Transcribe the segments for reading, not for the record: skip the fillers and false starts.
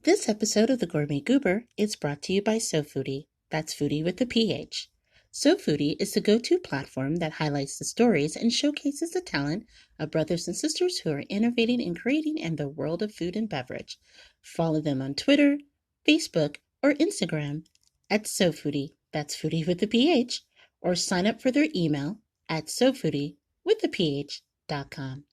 This episode of The Gourmet Goober is brought to you by Soulphoodie. That's foodie with a PH. Soulphoodie is the go-to platform that highlights the stories and showcases the talent of brothers and sisters who are innovating and creating in the world of food and beverage. Follow them on Twitter, Facebook, or Instagram at Soulphoodie. That's foodie with a PH. Or sign up for their email at soulphoodiewithaph.com.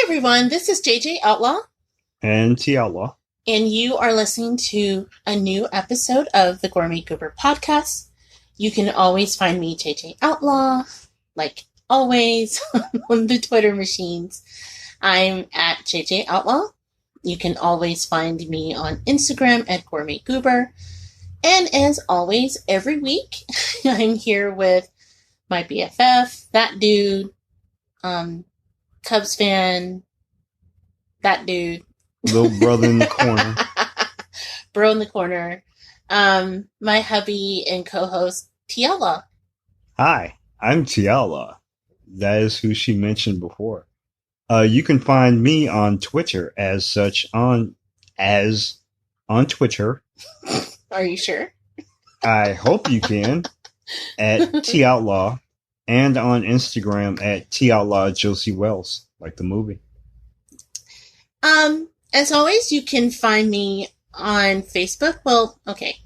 Everyone, this is JJ Outlaw and T Outlaw, and you are listening to a new episode of the Gourmet Goober podcast. You can always find me, JJ Outlaw, like always, on the Twitter machines. I'm at JJ Outlaw. You can always find me on Instagram at Gourmet Goober. And as always, every week, I'm here with my BFF, that dude, Cubs fan, that dude. Little brother in the corner. Bro in the corner. My hubby and co-host, Tiala. Hi, I'm Tiala. That is who she mentioned before. You can find me on Twitter as such on Twitter. Are you sure? I hope you can. At T Outlaw. And on Instagram at T Outlaw Josie Wells, like the movie. As always, you can find me on Facebook. Well, okay,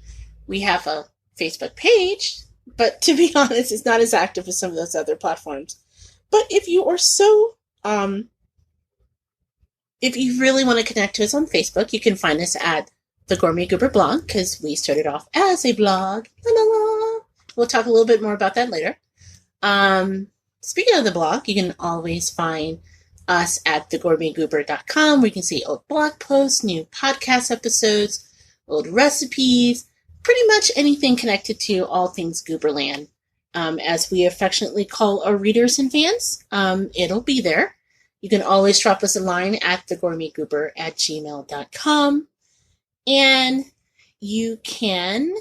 we have a Facebook page, but to be honest, it's not as active as some of those other platforms. But if you are if you really want to connect to us on Facebook, you can find us at the Gourmet Goober blog, because we started off as a blog. La, la, la. We'll talk a little bit more about that later. Speaking of the blog, you can always find us at thegourmetgoober.com, where you can see old blog posts, new podcast episodes, old recipes, pretty much anything connected to all things Gooberland. As we affectionately call our readers and fans, it'll be there. You can always drop us a line at thegourmetgoober@gmail.com, and you can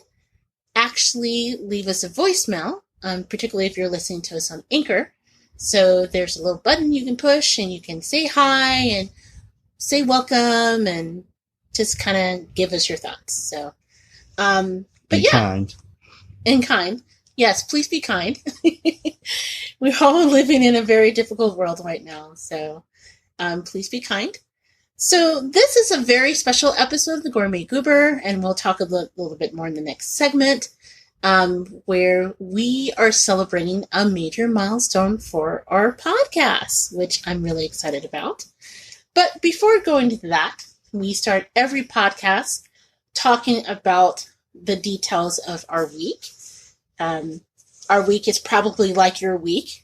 actually leave us a voicemail. Particularly if you're listening to us on Anchor. So there's a little button you can push and you can say hi and say welcome and just kind of give us your thoughts. So, but be kind. And kind. Yes, please be kind. We're all living in a very difficult world right now. So, please be kind. So this is a very special episode of the Gourmet Goober, and we'll talk a little bit more in the next segment. Where we are celebrating a major milestone for our podcast, which I'm really excited about. But before going to that, we start every podcast talking about the details of our week. Our week is probably like your week.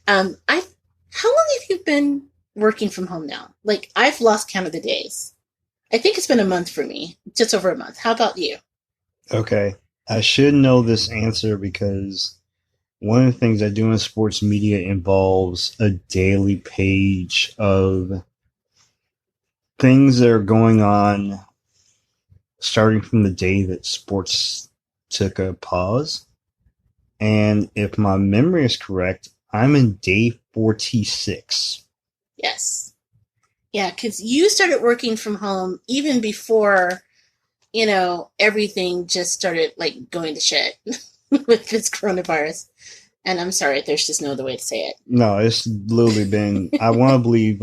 How long have you been working from home now? Like, I've lost count of the days. I think it's been a month for me, just over a month. How about you? Okay. I should know this answer because one of the things I do in sports media involves a daily page of things that are going on starting from the day that sports took a pause. And if my memory is correct, I'm in day 46. Yes. Yeah, because you started working from home even before everything just started going to shit with this coronavirus. And I'm sorry, there's just no other way to say it. No, it's literally been, I want to believe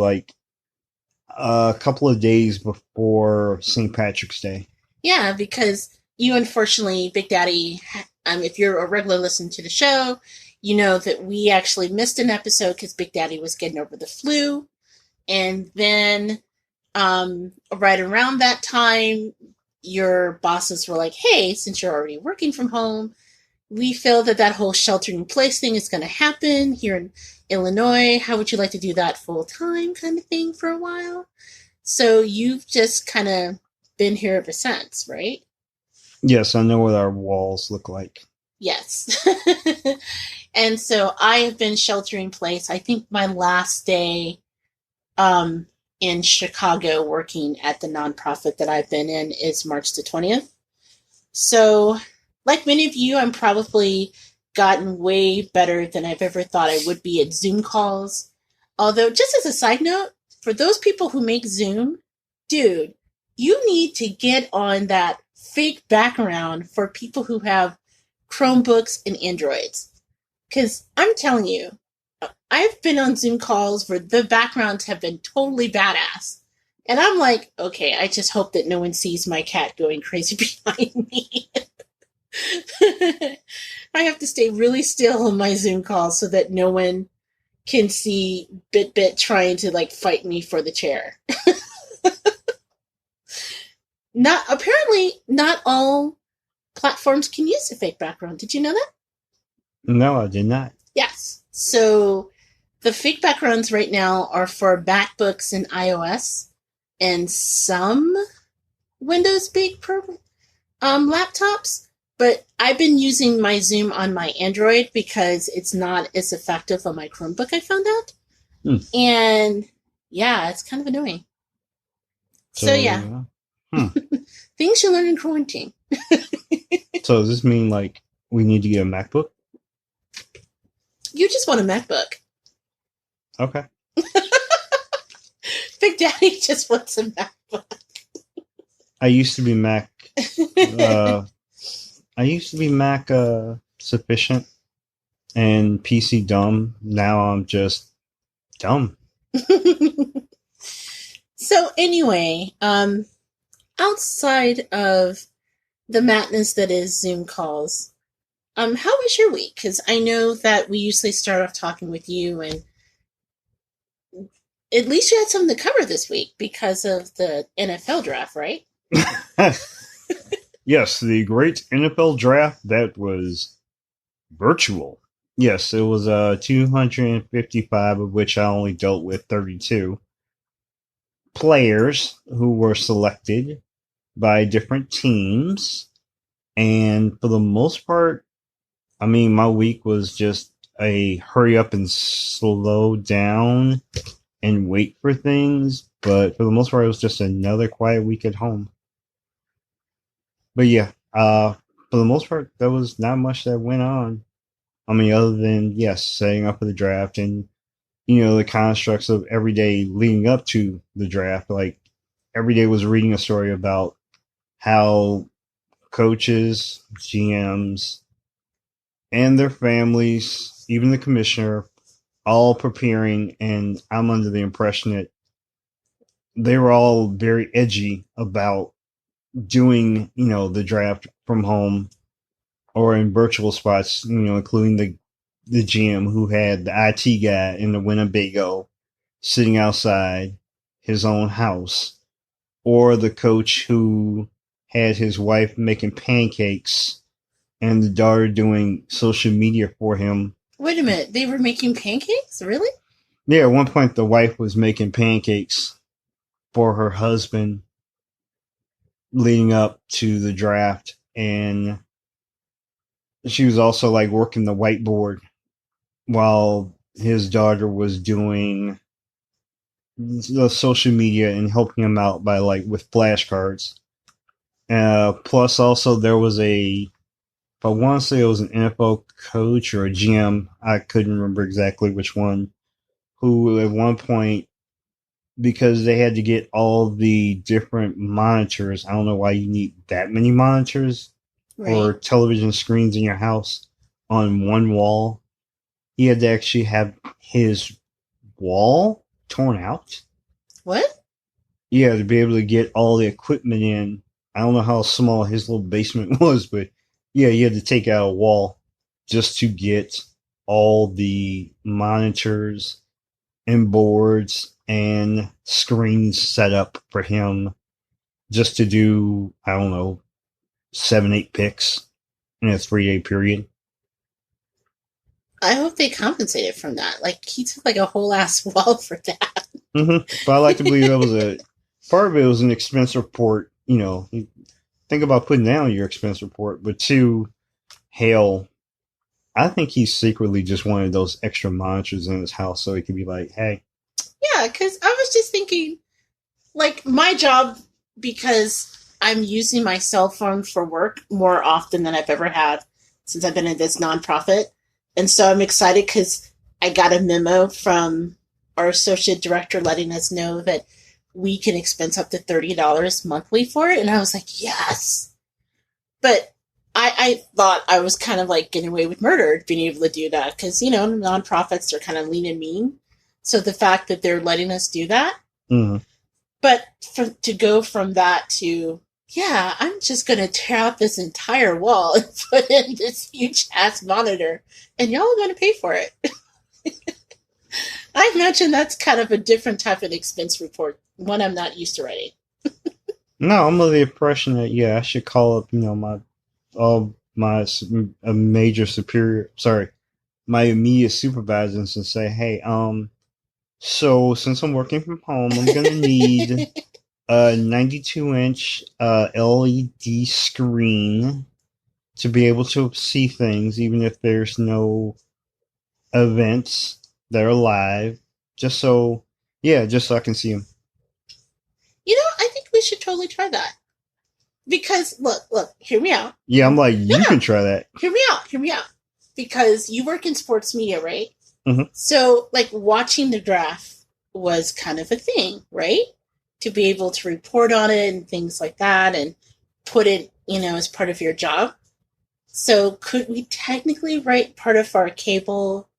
A couple of days before St. Patrick's Day. Yeah, because you unfortunately, Big Daddy, if you're a regular listener to the show, you know that we actually missed an episode because Big Daddy was getting over the flu. And then right around that time, your bosses were like, hey, since you're already working from home, we feel that that whole sheltering in place thing is going to happen here in Illinois. How would you like to do that full time kind of thing for a while? So you've just kind of been here ever since, right? Yes, I know what our walls look like. Yes. And so I have been sheltering in place. I think my last day um, in Chicago working at the nonprofit that I've been in is March the 20th. So, like many of you, I'm probably gotten way better than I've ever thought I would be at Zoom calls. Although, just as a side note, for those people who make Zoom, dude, you need to get on that fake background for people who have Chromebooks and Androids. Because I'm telling you, I've been on Zoom calls where the backgrounds have been totally badass. And I'm like, okay, I just hope that no one sees my cat going crazy behind me. I have to stay really still on my Zoom calls so that no one can see Bit trying to like fight me for the chair. Not all platforms can use a fake background. Did you know that? No, I did not. Yes. So the fake backgrounds right now are for MacBooks and iOS and some Windows big laptops. But I've been using my Zoom on my Android because it's not as effective on my Chromebook, I found out. And yeah, it's kind of annoying. So yeah. Things you learn in quarantine. So does this mean like we need to get a MacBook? You just want a MacBook. Okay. Big Daddy just wants a MacBook. I used to be Mac. I used to be Mac sufficient and PC dumb. Now I'm just dumb. So anyway, outside of the madness that is Zoom calls, how was your week? Because I know that we usually start off talking with you, and at least you had something to cover this week because of the NFL draft, right? Yes, the great NFL draft that was virtual. Yes, it was 255, of which I only dealt with 32 players who were selected by different teams. And for the most part, I mean, my week was just a hurry up and slow down and wait for things. But for the most part, it was just another quiet week at home. But yeah, for the most part, there was not much that went on. I mean, other than, yes, setting up for the draft and, the constructs of every day leading up to the draft. Like, every day was reading a story about how coaches, GMs, and their families, even the commissioner, all preparing. And I'm under the impression that they were all very edgy about doing, the draft from home or in virtual spots, including the GM who had the IT guy in the Winnebago sitting outside his own house, or the coach who had his wife making pancakes and the daughter doing social media for him. Wait a minute, they were making pancakes? Really? Yeah, at one point the wife was making pancakes for her husband leading up to the draft, and she was also like working the whiteboard while his daughter was doing the social media and helping him out by like with flashcards. Plus also there was if I want to say it was an NFL coach or a GM, I couldn't remember exactly which one, who at one point, because they had to get all the different monitors. I don't know why you need that many monitors or television screens in your house on one wall. He had to actually have his wall torn out. What? yeah, to be able to get all the equipment in. I don't know how small his little basement was, but yeah, you had to take out a wall just to get all the monitors and boards and screens set up for him just to do, I don't know, 7, 8 picks in a 3 day period. I hope they compensated from that. Like he took like a whole ass wall for that. But I like to believe that was a part of it was an expense report. You know, you think about putting down your expense report, but two, hell, I think he secretly just wanted those extra monitors in his house so he could be like, hey, Yeah, because I was just thinking, like my job, because I'm using my cell phone for work more often than I've ever had since I've been in this nonprofit. And so I'm excited because I got a memo from our associate director letting us know that we can expense up to $30 monthly for it. And I was like, yes. But I thought I was kind of like getting away with murder being able to do that because, you know, nonprofits are kind of lean and mean. So the fact that they're letting us do that, mm, but to go from that to, yeah, I'm just going to tear out this entire wall and put in this huge ass monitor, and y'all are going to pay for it. I imagine that's kind of a different type of expense report, one I'm not used to writing. no, I'm of the impression that yeah, I should call up, you know, my all my a major superior, sorry, my immediate supervisors and say, hey, so since I'm working from home, I'm gonna need a 92-inch LED screen to be able to see things, even if there's no events that are live. Just so, yeah, just so I can see them. You know, I think we should totally try that. Because, look, hear me out. Yeah, I'm like, you Yeah, can try that. hear me out. Because you work in sports media, right? Mm-hmm. So, like, watching the draft was kind of a thing, right? To be able to report on it and things like that and put it, you know, as part of your job. So, could we technically write part of our cable,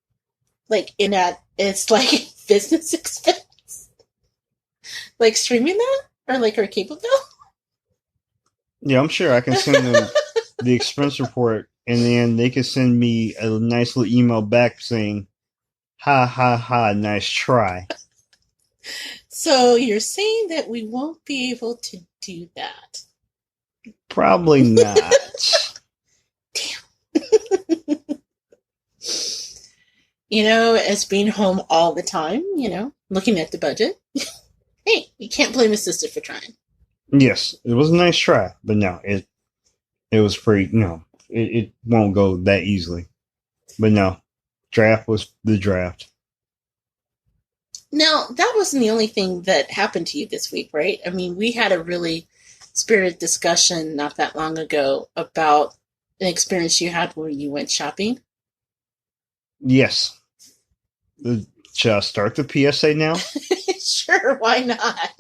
like, in that it's like business expense? Like, streaming that? Or like our cable bill? Yeah, I'm sure I can send them the expense report, and then they can send me a nice little email back saying, "Ha ha ha, nice try." So, you're saying that we won't be able to do that? Probably not. You know, as being home all the time, you know, looking at the budget. Hey, you can't blame a sister for trying. Yes, it was a nice try, but no, it was pretty. No, it won't go that easily. But no, draft was the draft. Now, that wasn't the only thing that happened to you this week, right? I mean, we had a really spirited discussion not that long ago about an experience you had where you went shopping. Yes. Shall I start the PSA now? Sure, why not?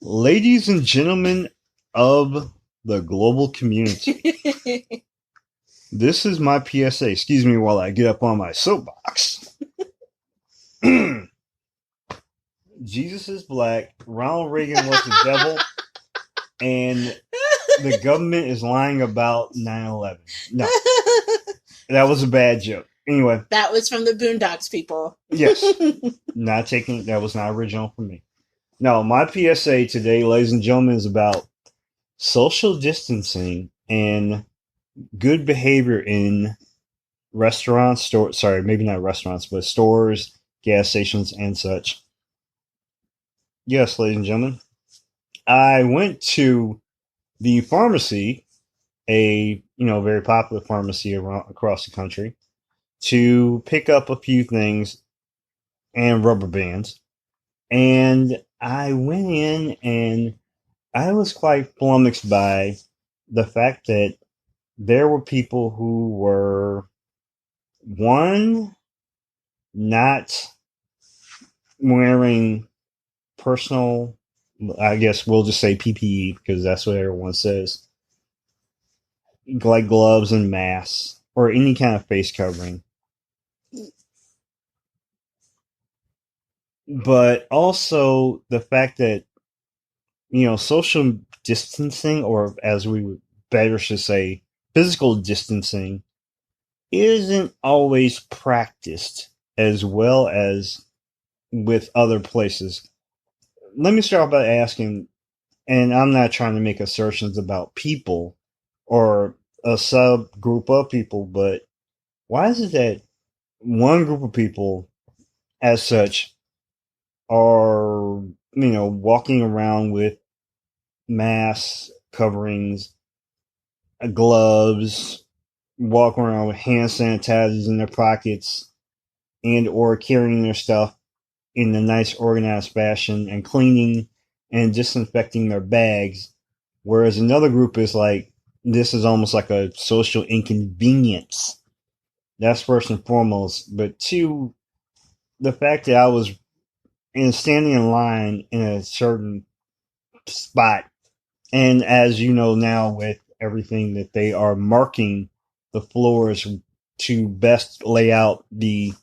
Ladies and gentlemen of the global community, this is my PSA. Excuse me while I get up on my soapbox. Jesus is black, Ronald Reagan was the devil, and the government is lying about 9/11. No, that was a bad joke. Anyway. That was from the Boondocks, people. Yes. Not taking, that was not original for me. No, my PSA today, ladies and gentlemen, is about social distancing and good behavior in restaurants, stores, sorry, maybe not restaurants, but stores, gas stations, and such. Yes, ladies and gentlemen, I went to the pharmacy, a very popular pharmacy around across the country, to pick up a few things and rubber bands. And I went in and I was quite flummoxed by the fact that there were people who were, one, not wearing personal, I guess we'll just say PPE because that's what everyone says, like gloves and masks or any kind of face covering. But also the fact that social distancing, or as we would better should say, physical distancing, isn't always practiced as well as with other places. Let me start by asking, and I'm not trying to make assertions about people or a subgroup of people, but why is it that one group of people, as such, are, walking around with masks, coverings, gloves, walking around with hand sanitizers in their pockets, and or carrying their stuff in a nice organized fashion and cleaning and disinfecting their bags, whereas another group is like, this is almost like a social inconvenience. That's first and foremost. But two, the fact that I was standing in line in a certain spot, and as you know now, with everything that they are marking the floors to best lay out the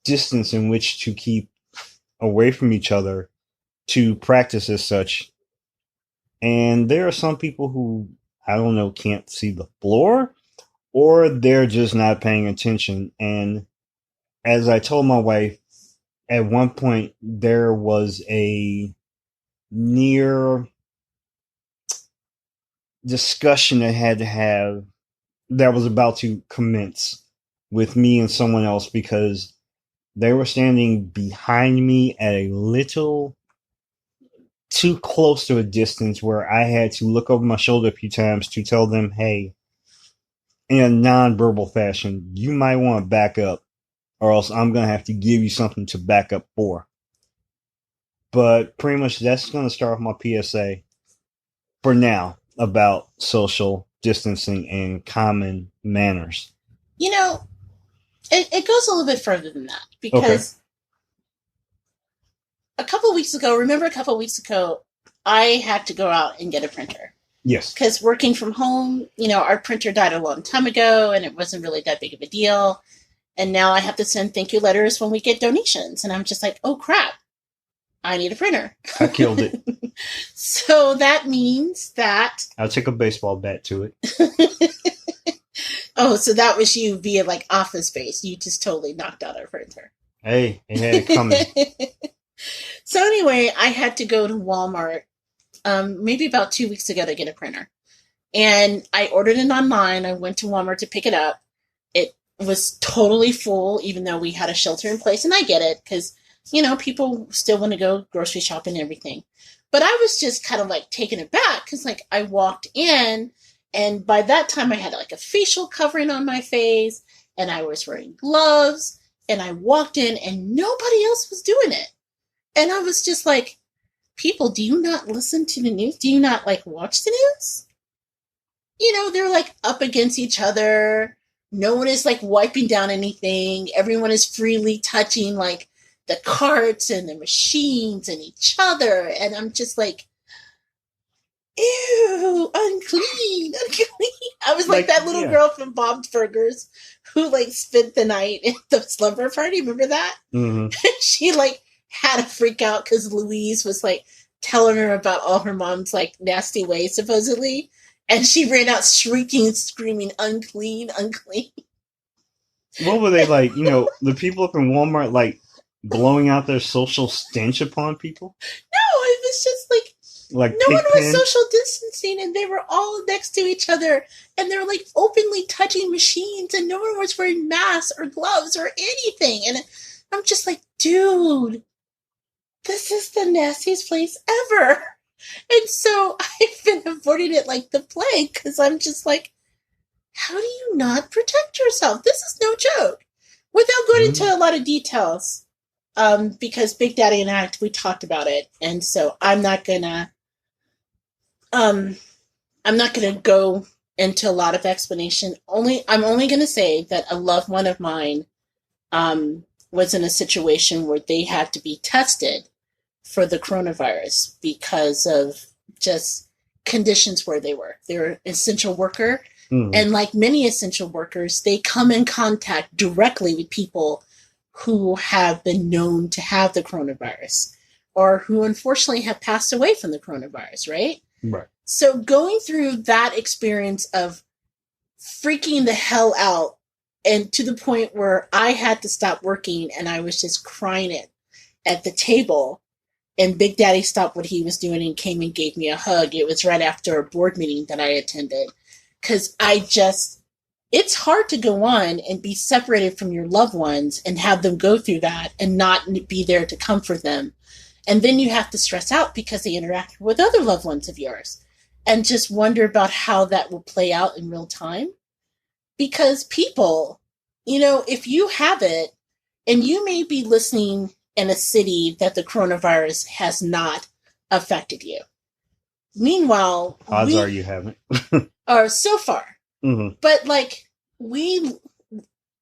distance in which to keep away from each other, to practice as such. And there are some people who, I don't know, can't see the floor, or they're just not paying attention. And as I told my wife, at one point there was a near discussion I had to have that was about to commence with me and someone else, because they were standing behind me at a little too close to a distance where I had to look over my shoulder a few times to tell them, hey, in a non-verbal fashion, you might want to back up, or else I'm going to have to give you something to back up for. But pretty much that's going to start off my PSA for now about social distancing and common manners. It goes a little bit further than that, because a couple weeks ago, I had to go out and get a printer. Yes. Because working from home, our printer died a long time ago, and it wasn't really that big of a deal. And now I have to send thank you letters when we get donations. And I'm just like, oh, crap. I need a printer. I killed it. So that means that... I'll take a baseball bat to it. Oh, so that was you via like Office Space. You just totally knocked out our printer. Hey, it had it coming. So anyway, I had to go to Walmart maybe about 2 weeks ago to get a printer. And I ordered it online. I went to Walmart to pick it up. It was totally full, even though we had a shelter in place. And I get it, because, people still want to go grocery shopping and everything. But I was just kind of like taken aback, because like I walked in, and by that time I had like a facial covering on my face, and I was wearing gloves, and I walked in and nobody else was doing it. And I was just like, people, do you not listen to the news? Do you not like watch the news? They're like up against each other. No one is like wiping down anything. Everyone is freely touching like the carts and the machines and each other. And I'm just like, ew, unclean. I was like that little girl from Bob's Burgers who like spent the night at the slumber party. Remember that? Mm-hmm. She like had a freak out because Louise was like telling her about all her mom's like nasty ways, supposedly. And she ran out shrieking, screaming, unclean, unclean. What were they like? The people up in Walmart like blowing out their social stench upon people? No, it was just like no one was social distancing, and they were all next to each other, and they were like openly touching machines, and no one was wearing masks or gloves or anything. And I'm just like, dude, this is the nastiest place ever. And so I've been avoiding it like the plague, because I'm just like, how do you not protect yourself? This is no joke. Without going into a lot of details, because Big Daddy and I, we talked about it, and so I'm not gonna go into a lot of explanation. I'm only gonna say that a loved one of mine was in a situation where they had to be tested for the coronavirus because of just conditions where they were. They're an essential worker. And like many essential workers, they come in contact directly with people who have been known to have the coronavirus, or who unfortunately have passed away from the coronavirus, right? Right. So going through that experience of freaking the hell out, and to the point where I had to stop working and I was just crying it at the table, and Big Daddy stopped what he was doing and came and gave me a hug. It was right after a board meeting that I attended. Because it's hard to go on and be separated from your loved ones and have them go through that and not be there to comfort them. And then you have to stress out because they interact with other loved ones of yours and just wonder about how that will play out in real time. Because people, if you have it, and you may be listening in a city that the coronavirus has not affected you. Meanwhile, odds are you haven't. Are so far. Mm-hmm. But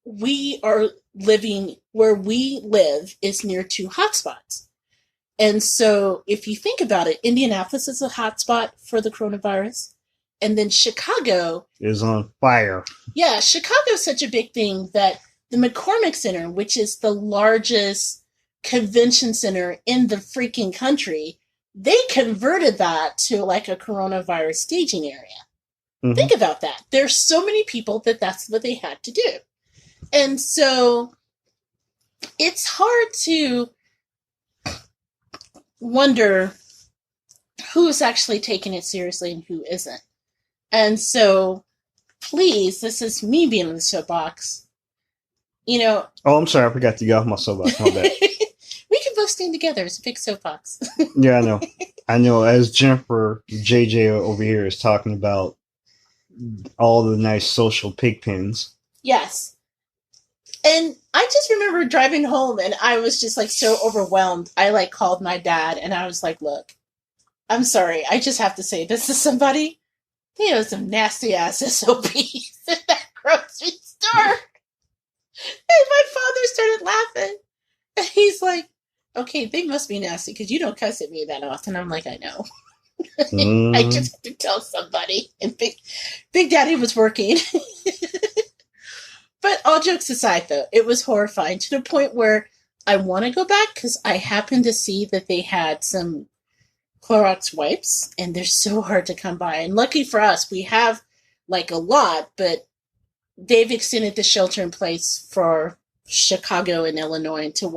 we are living where we live is near two hotspots. And so if you think about it, Indianapolis is a hotspot for the coronavirus. And then Chicago is on fire. Yeah, Chicago is such a big thing that the McCormick Center, which is the largest convention center in the freaking country, they converted that to like a coronavirus staging area. Mm-hmm. Think about that. There's so many people that's what they had to do. And so it's hard to wonder who's actually taking it seriously and who isn't. And so, please, this is me being on the soapbox. Oh, I'm sorry, I forgot to get off my soapbox. My bad. We can both stand together as a big soapbox. Yeah, I know. I know. As Jennifer JJ over here is talking about all the nice social pig pens. Yes. And I just remember driving home and I was just so overwhelmed. I called my dad and I was like, look, I'm sorry. I just have to say this to somebody. They have some nasty ass SOPs in that grocery store. And my father started laughing. And he's like, okay, they must be nasty because you don't cuss at me that often. I'm like, I know. I just have to tell somebody. And Big Daddy was working. But all jokes aside, though, it was horrifying to the point where I want to go back because I happened to see that they had some Clorox wipes, and they're so hard to come by. And lucky for us, we have a lot, but they've extended the shelter in place for Chicago and Illinois into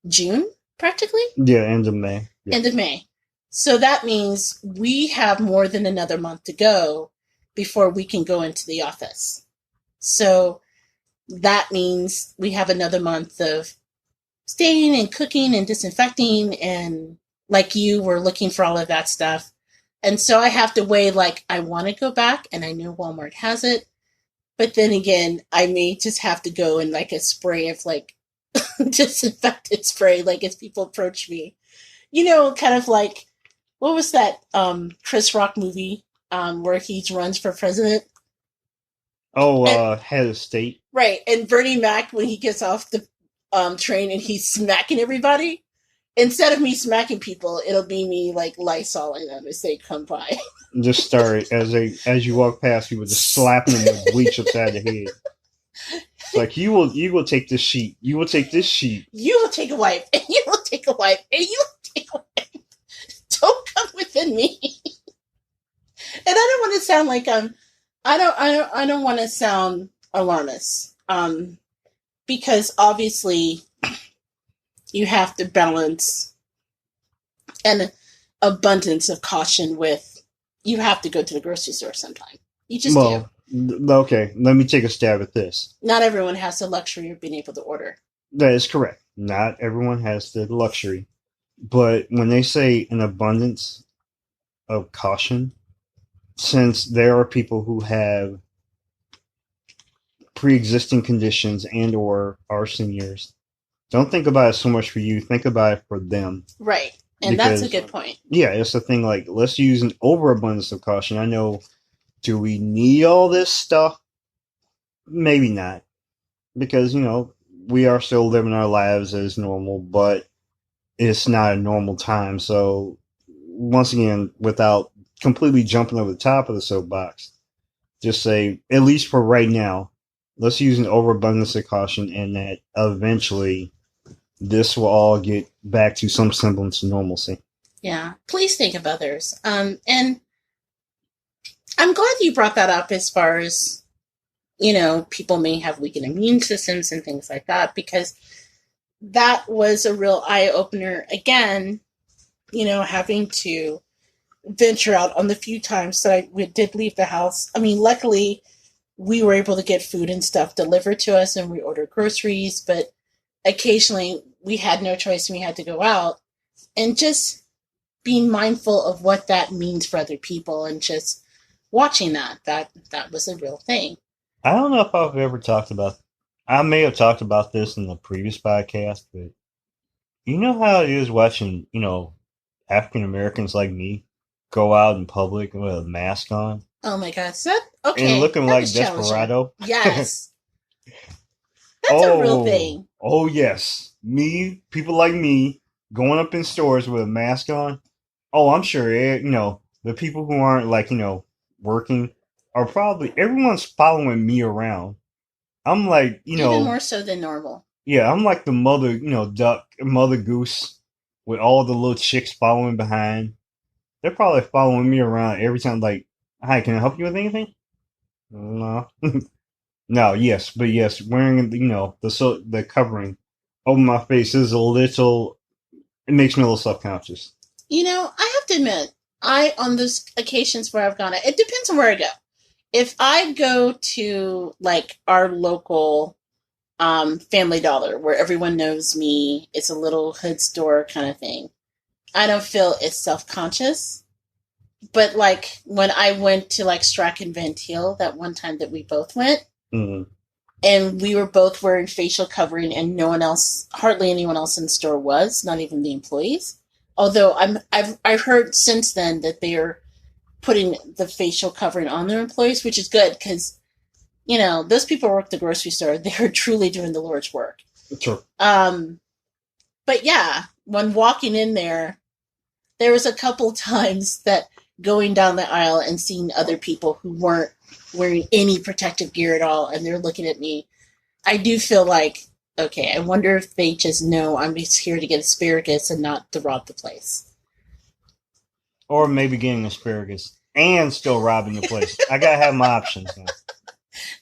June, practically? Yeah, end of May. Yeah. End of May. So that means we have more than another month to go before we can go into the office. So that means we have another month of staying and cooking and disinfecting, and we're looking for all of that stuff. And so I have to weigh, I want to go back, and I know Walmart has it. But then again, I may just have to go in a spray of disinfectant spray, as people approach me. Kind of what was that Chris Rock movie where he runs for president? Oh, Head of State. Right. And Bernie Mac, when he gets off the train and he's smacking everybody, instead of me smacking people, it'll be me Lysoling them as they come by. Just start as you walk past, you would just slapping them with bleach upside the head. It's you will take this sheet. You will take this sheet. You will take a wipe, and you will take a wipe, and you will take a wipe. Don't come within me. And I don't want to sound like I don't want to sound alarmist. Because obviously you have to balance an abundance of caution with you have to go to the grocery store sometime. You just do. Okay, let me take a stab at this. Not everyone has the luxury of being able to order. That is correct. Not everyone has the luxury. But when they say an abundance of caution, since there are people who have pre-existing conditions and or are seniors, don't think about it so much for you. Think about it for them. Right. And because, that's a good point. Yeah, it's the thing, let's use an overabundance of caution. I know, do we need all this stuff? Maybe not. Because, we are still living our lives as normal, but it's not a normal time. So, once again, without completely jumping over the top of the soapbox, just say, at least for right now, let's use an overabundance of caution, and that eventually this will all get back to some semblance of normalcy. Yeah. Please think of others. And I'm glad you brought that up as far as, people may have weakened immune systems and things like that, because that was a real eye opener again, having to venture out on the few times that we did leave the house. I mean, luckily we were able to get food and stuff delivered to us and we ordered groceries, but occasionally we had no choice and we had to go out, and just being mindful of what that means for other people and just watching that was a real thing. I don't know if I've ever talked about. I may have talked about this in the previous podcast, but you know how it is watching, African Americans like me go out in public with a mask on Oh my god, so that, and okay, looking that like was challenging. Desperado. Yes. That's a real thing. Oh yes, people like me, going up in stores with a mask on. Oh, I'm sure the people who aren't like working are probably everyone's following me around. I'm like Even more so than normal. yeah, I'm like the mother duck, mother goose, with all the little chicks following behind. They're probably following me around every time. Like, hi, can I help you with anything? No. No, yes, but yes, wearing the covering over my face is a little. It makes me a little self conscious. I have to admit, on those occasions where I've gone, it depends on where I go. If I go to like our local Family Dollar, where everyone knows me, it's a little hood store kind of thing, I don't feel as self conscious. But like when I went to like Strack and Van Til that one time that we both went, Mm. and we were both wearing facial covering, and no one else, hardly anyone else in the store was, not even the employees. Although I've heard since then that they are putting the facial covering on their employees, which is good because those people work at the grocery store. They're truly doing the Lord's work. Sure. But yeah, when walking in there was a couple times that going down the aisle and seeing other people who weren't wearing any protective gear at all, and they're looking at me, I do feel like, okay, I wonder if they just know I'm just here to get asparagus and not to rob the place. Or maybe getting asparagus and still robbing the place. I gotta have my options now.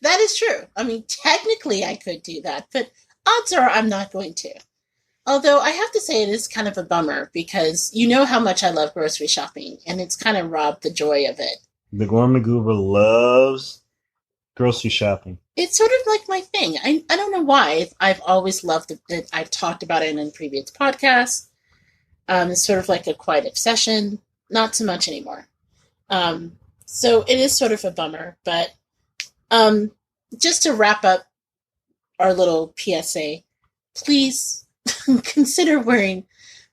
That is true. I mean, technically I could do that, but odds are I'm not going to. Although I have to say it is kind of a bummer because you know how much I love grocery shopping, and it's kind of robbed the joy of it. The Gourmet Goober loves grocery shopping. It's sort of like my thing. I don't know why. I've always loved it. I've talked about it in previous podcasts. It's sort of like a quiet obsession. Not so much anymore. So it is sort of a bummer. But just to wrap up our little PSA, please consider wearing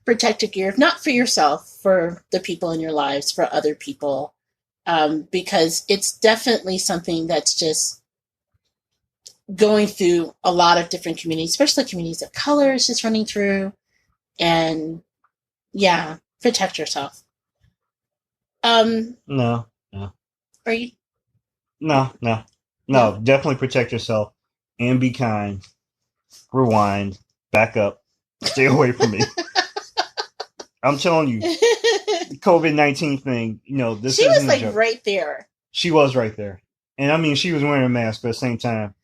protective gear, if not for yourself, for the people in your lives, for other people, because it's definitely something that's just going through a lot of different communities, especially communities of color is just running through. And yeah, protect yourself. No. Are you? No. Definitely protect yourself and be kind. Rewind. Back up. Stay away from me. I'm telling you, the COVID-19 thing, this She was isn't a like joke. right there. She was right there. And I mean, she was wearing a mask, but at the same time.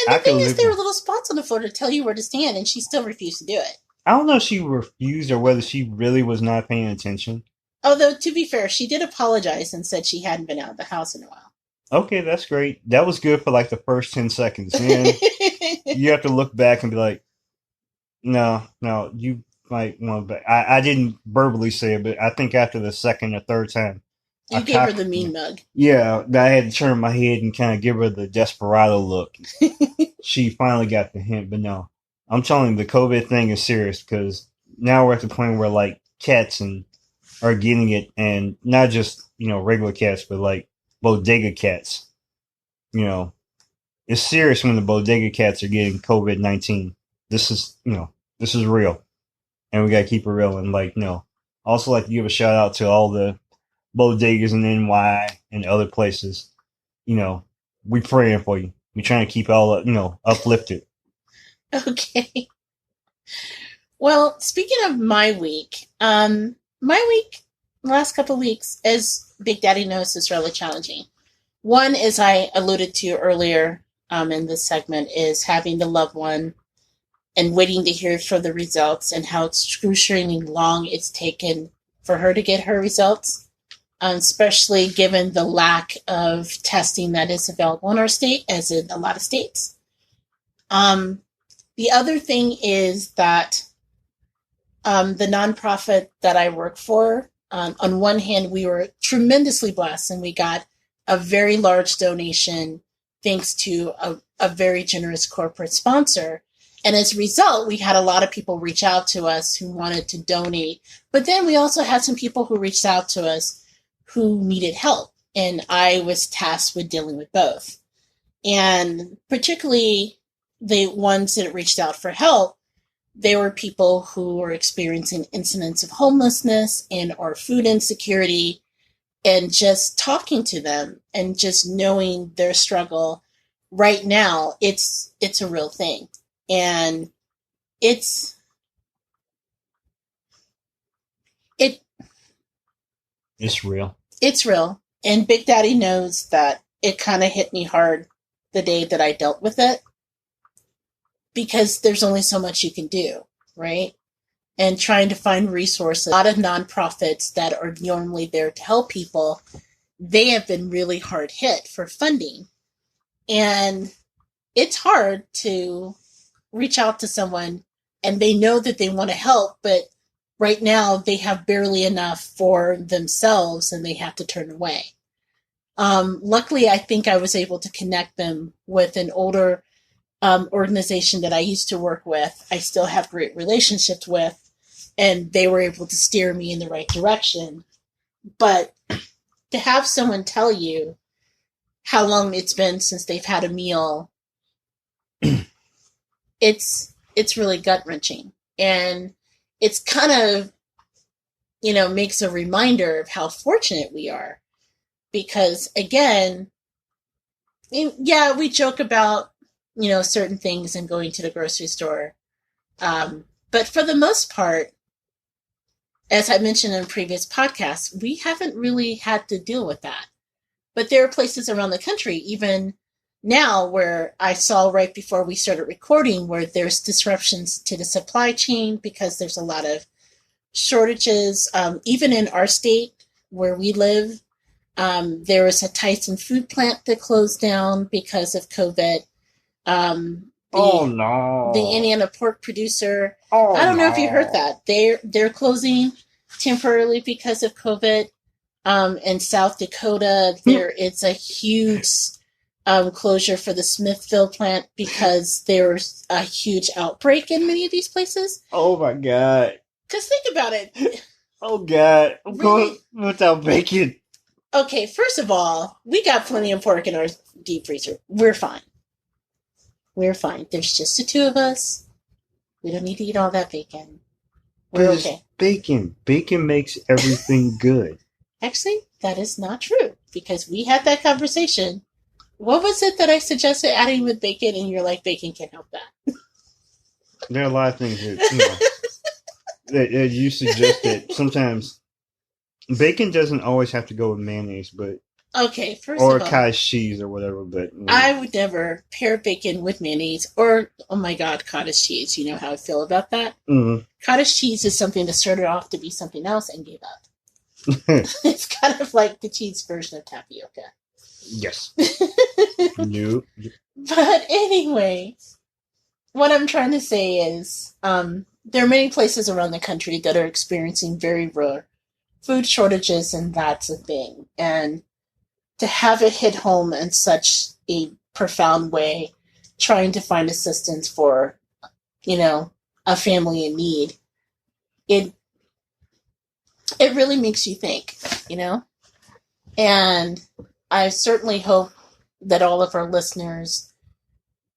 And the thing is, there were little spots on the floor to tell you where to stand, and she still refused to do it. I don't know if she refused or whether she really was not paying attention. Although, to be fair, she did apologize and said she hadn't been out of the house in a while. Okay, that's great. That was good for like the first 10 seconds. Then you have to look back and be like, no, you might want to. I didn't verbally say it, but I think after the second or third time. You gave her the mean mug. Yeah, I had to turn my head and kind of give her the desperado look. She finally got the hint, but no. I'm telling you, the COVID thing is serious because now we're at the point where like cats are getting it, and not just regular cats, but like bodega cats. It's serious when the bodega cats are getting COVID-19. This is real, and we gotta keep it real. And also like to give a shout out to all the bodegas in NY and other places. We praying for you. We trying to keep all uplifted. Okay. Well, speaking of my week, last couple of weeks, as Big Daddy knows, is really challenging. One, as I alluded to earlier in this segment, is having the loved one and waiting to hear for the results and how excruciatingly long it's taken for her to get her results, especially given the lack of testing that is available in our state, as in a lot of states. The other thing is that the nonprofit that I work for, on one hand, we were tremendously blessed and we got a very large donation thanks to a very generous corporate sponsor. And as a result, we had a lot of people reach out to us who wanted to donate. But then we also had some people who reached out to us who needed help. And I was tasked with dealing with both. And particularly the ones that reached out for help, they were people who were experiencing incidents of homelessness and or food insecurity, and just talking to them and just knowing their struggle right now, it's a real thing. And it's real. It's real. And Big Daddy knows that it kind of hit me hard the day that I dealt with it, because there's only so much you can do, right? And trying to find resources. A lot of nonprofits that are normally there to help people, they have been really hard hit for funding. And it's hard to reach out to someone and they know that they want to help, but right now they have barely enough for themselves and they have to turn away. Luckily, I think I was able to connect them with an older organization that I used to work with. I still have great relationships with, and they were able to steer me in the right direction. But to have someone tell you how long it's been since they've had a meal, it's really gut-wrenching. And it's kind of, makes a reminder of how fortunate we are. Because, again, yeah, we joke about, certain things and going to the grocery store. But for the most part, as I mentioned in previous podcasts, we haven't really had to deal with that. But there are places around the country, even now, where I saw right before we started recording, where there's disruptions to the supply chain because there's a lot of shortages. Even in our state where we live, there was a Tyson food plant that closed down because of COVID. The Indiana pork producer. I don't know if you heard that. They're closing temporarily because of COVID. In South Dakota, there is a huge closure for the Smithville plant because there's a huge outbreak in many of these places. Oh my God. Because think about it. Oh God. I'm going without bacon. Okay, first of all, we got plenty of pork in our deep freezer. We're fine. We're fine. There's just the two of us. We don't need to eat all that bacon. We're okay. Bacon. Bacon makes everything good. Actually, that is not true, because we had that conversation. What was it that I suggested adding with bacon, and you're like, bacon can't help that? There are a lot of things that you suggested. Sometimes bacon doesn't always have to go with mayonnaise, but okay, first or of all, cottage cheese or whatever. But I would never pair bacon with mayonnaise or, oh my God, cottage cheese. You know how I feel about that. Mm-hmm. Cottage cheese is something that started off to be something else and gave up. It's kind of like the cheese version of tapioca. Yes. No. But anyway, what I'm trying to say is there are many places around the country that are experiencing very rare food shortages, and that's a thing. And to have it hit home in such a profound way, trying to find assistance for, a family in need, it really makes you think, And I certainly hope that all of our listeners,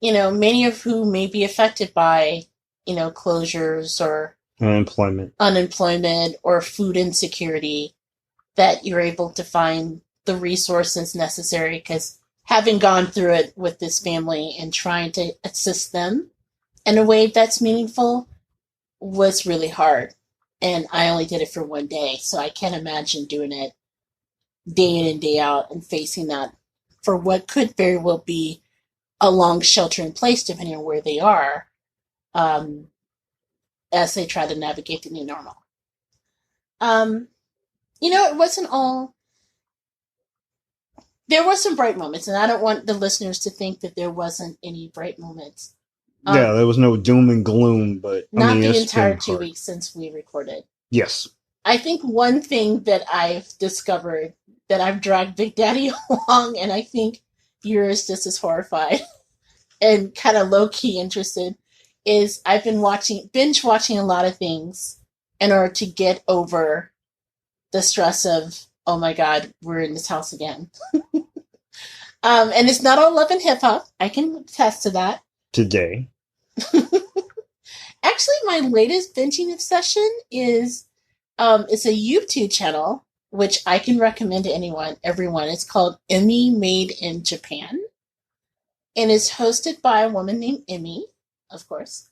many of who may be affected by, closures or unemployment or food insecurity, that you're able to find the resources necessary, because having gone through it with this family and trying to assist them in a way that's meaningful, was really hard. And I only did it for one day, so I can't imagine doing it day in and day out and facing that for what could very well be a long shelter in place, depending on where they are, um, as they try to navigate the new normal. Um, it wasn't all. There were some bright moments, and I don't want the listeners to think that there wasn't any bright moments. Yeah, there was no doom and gloom, but not the it's entire been 2 hard. weeks since we recorded. Yes. I think one thing that I've discovered that I've dragged Big Daddy along, and I think you're just as horrified and kind of low key interested, is I've been binge watching a lot of things in order to get over the stress of, oh my God, we're in this house again. And it's not all love and hip hop. I can attest to that. Today. Actually, my latest binging obsession is it's a YouTube channel, which I can recommend to everyone. It's called Emmy Made in Japan. And it's hosted by a woman named Emmy, of course.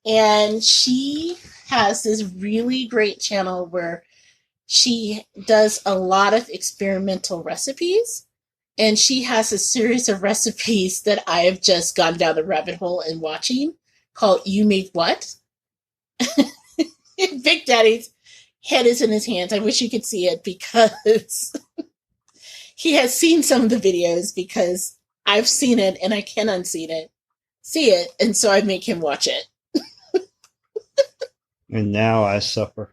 And she has this really great channel where she does a lot of experimental recipes. And she has a series of recipes that I have just gone down the rabbit hole in watching called You Made What? Big Daddy's head is in his hands. I wish you could see it because he has seen some of the videos because I've seen it and I can see it, and so I make him watch it. And now I suffer.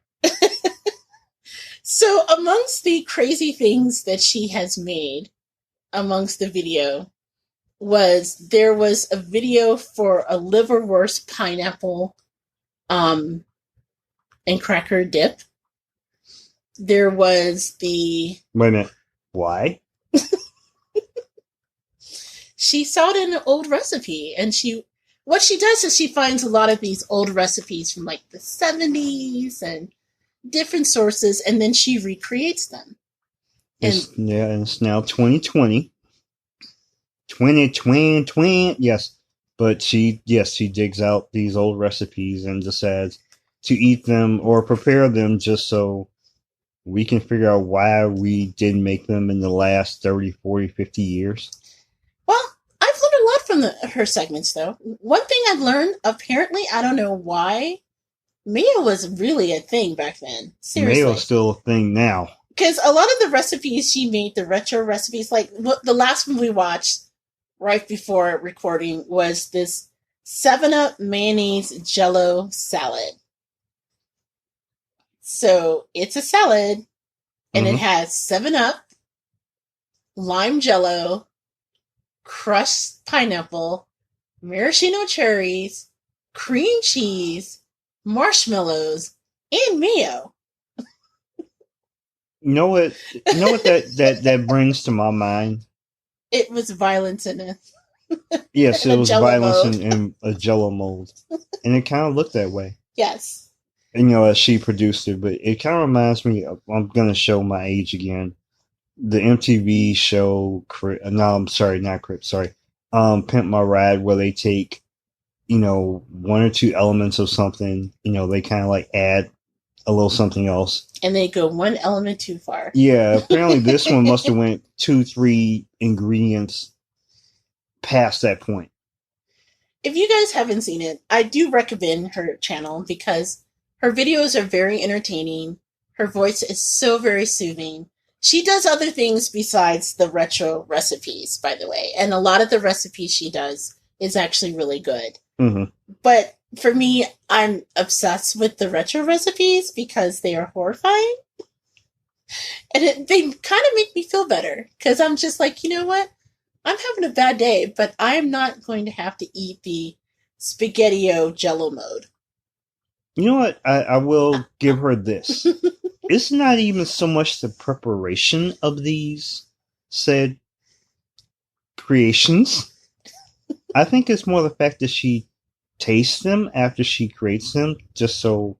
So amongst the crazy things that she has made amongst the video there was a video for a liverwurst pineapple and cracker dip. There was the... Wait a minute. Why? She saw it in an old recipe, and what she does is she finds a lot of these old recipes from like the 70s and different sources, and then she recreates them. It's now 2020. 2020. Yes. But she digs out these old recipes and decides to eat them or prepare them just so we can figure out why we didn't make them in the last 30, 40, 50 years. Well, I've learned a lot from her segments, though. One thing I've learned, apparently, I don't know why, mayo was really a thing back then. Seriously. Mayo's still a thing now. Because a lot of the recipes she made, the retro recipes, like the last one we watched right before recording was this 7-Up mayonnaise jello salad. So it's a salad, and it has 7-Up, lime jello, crushed pineapple, maraschino cherries, cream cheese, marshmallows, and mayo. You know what that brings to my mind? It was violence in it. Yes, it was violence in a jello mold. And it kind of looked that way. Yes. And, as she produced it, but it kind of reminds me of, I'm going to show my age again, the MTV show, Pimp My Ride, where they take, one or two elements of something, they kind of like add a little something else. And they go one element too far. Yeah, apparently this one must have went 2-3 ingredients past that point. If you guys haven't seen it, I do recommend her channel because her videos are very entertaining. Her voice is so very soothing. She does other things besides the retro recipes, by the way. And a lot of the recipes she does is actually really good. Mm-hmm. But for me, I'm obsessed with the retro recipes because they are horrifying. And they kind of make me feel better. Because I'm just like, you know what? I'm having a bad day, but I'm not going to have to eat the SpaghettiO Jello mode. You know what? I will give her this. It's not even so much the preparation of these said creations. I think it's more the fact that she tastes them after she creates them, just so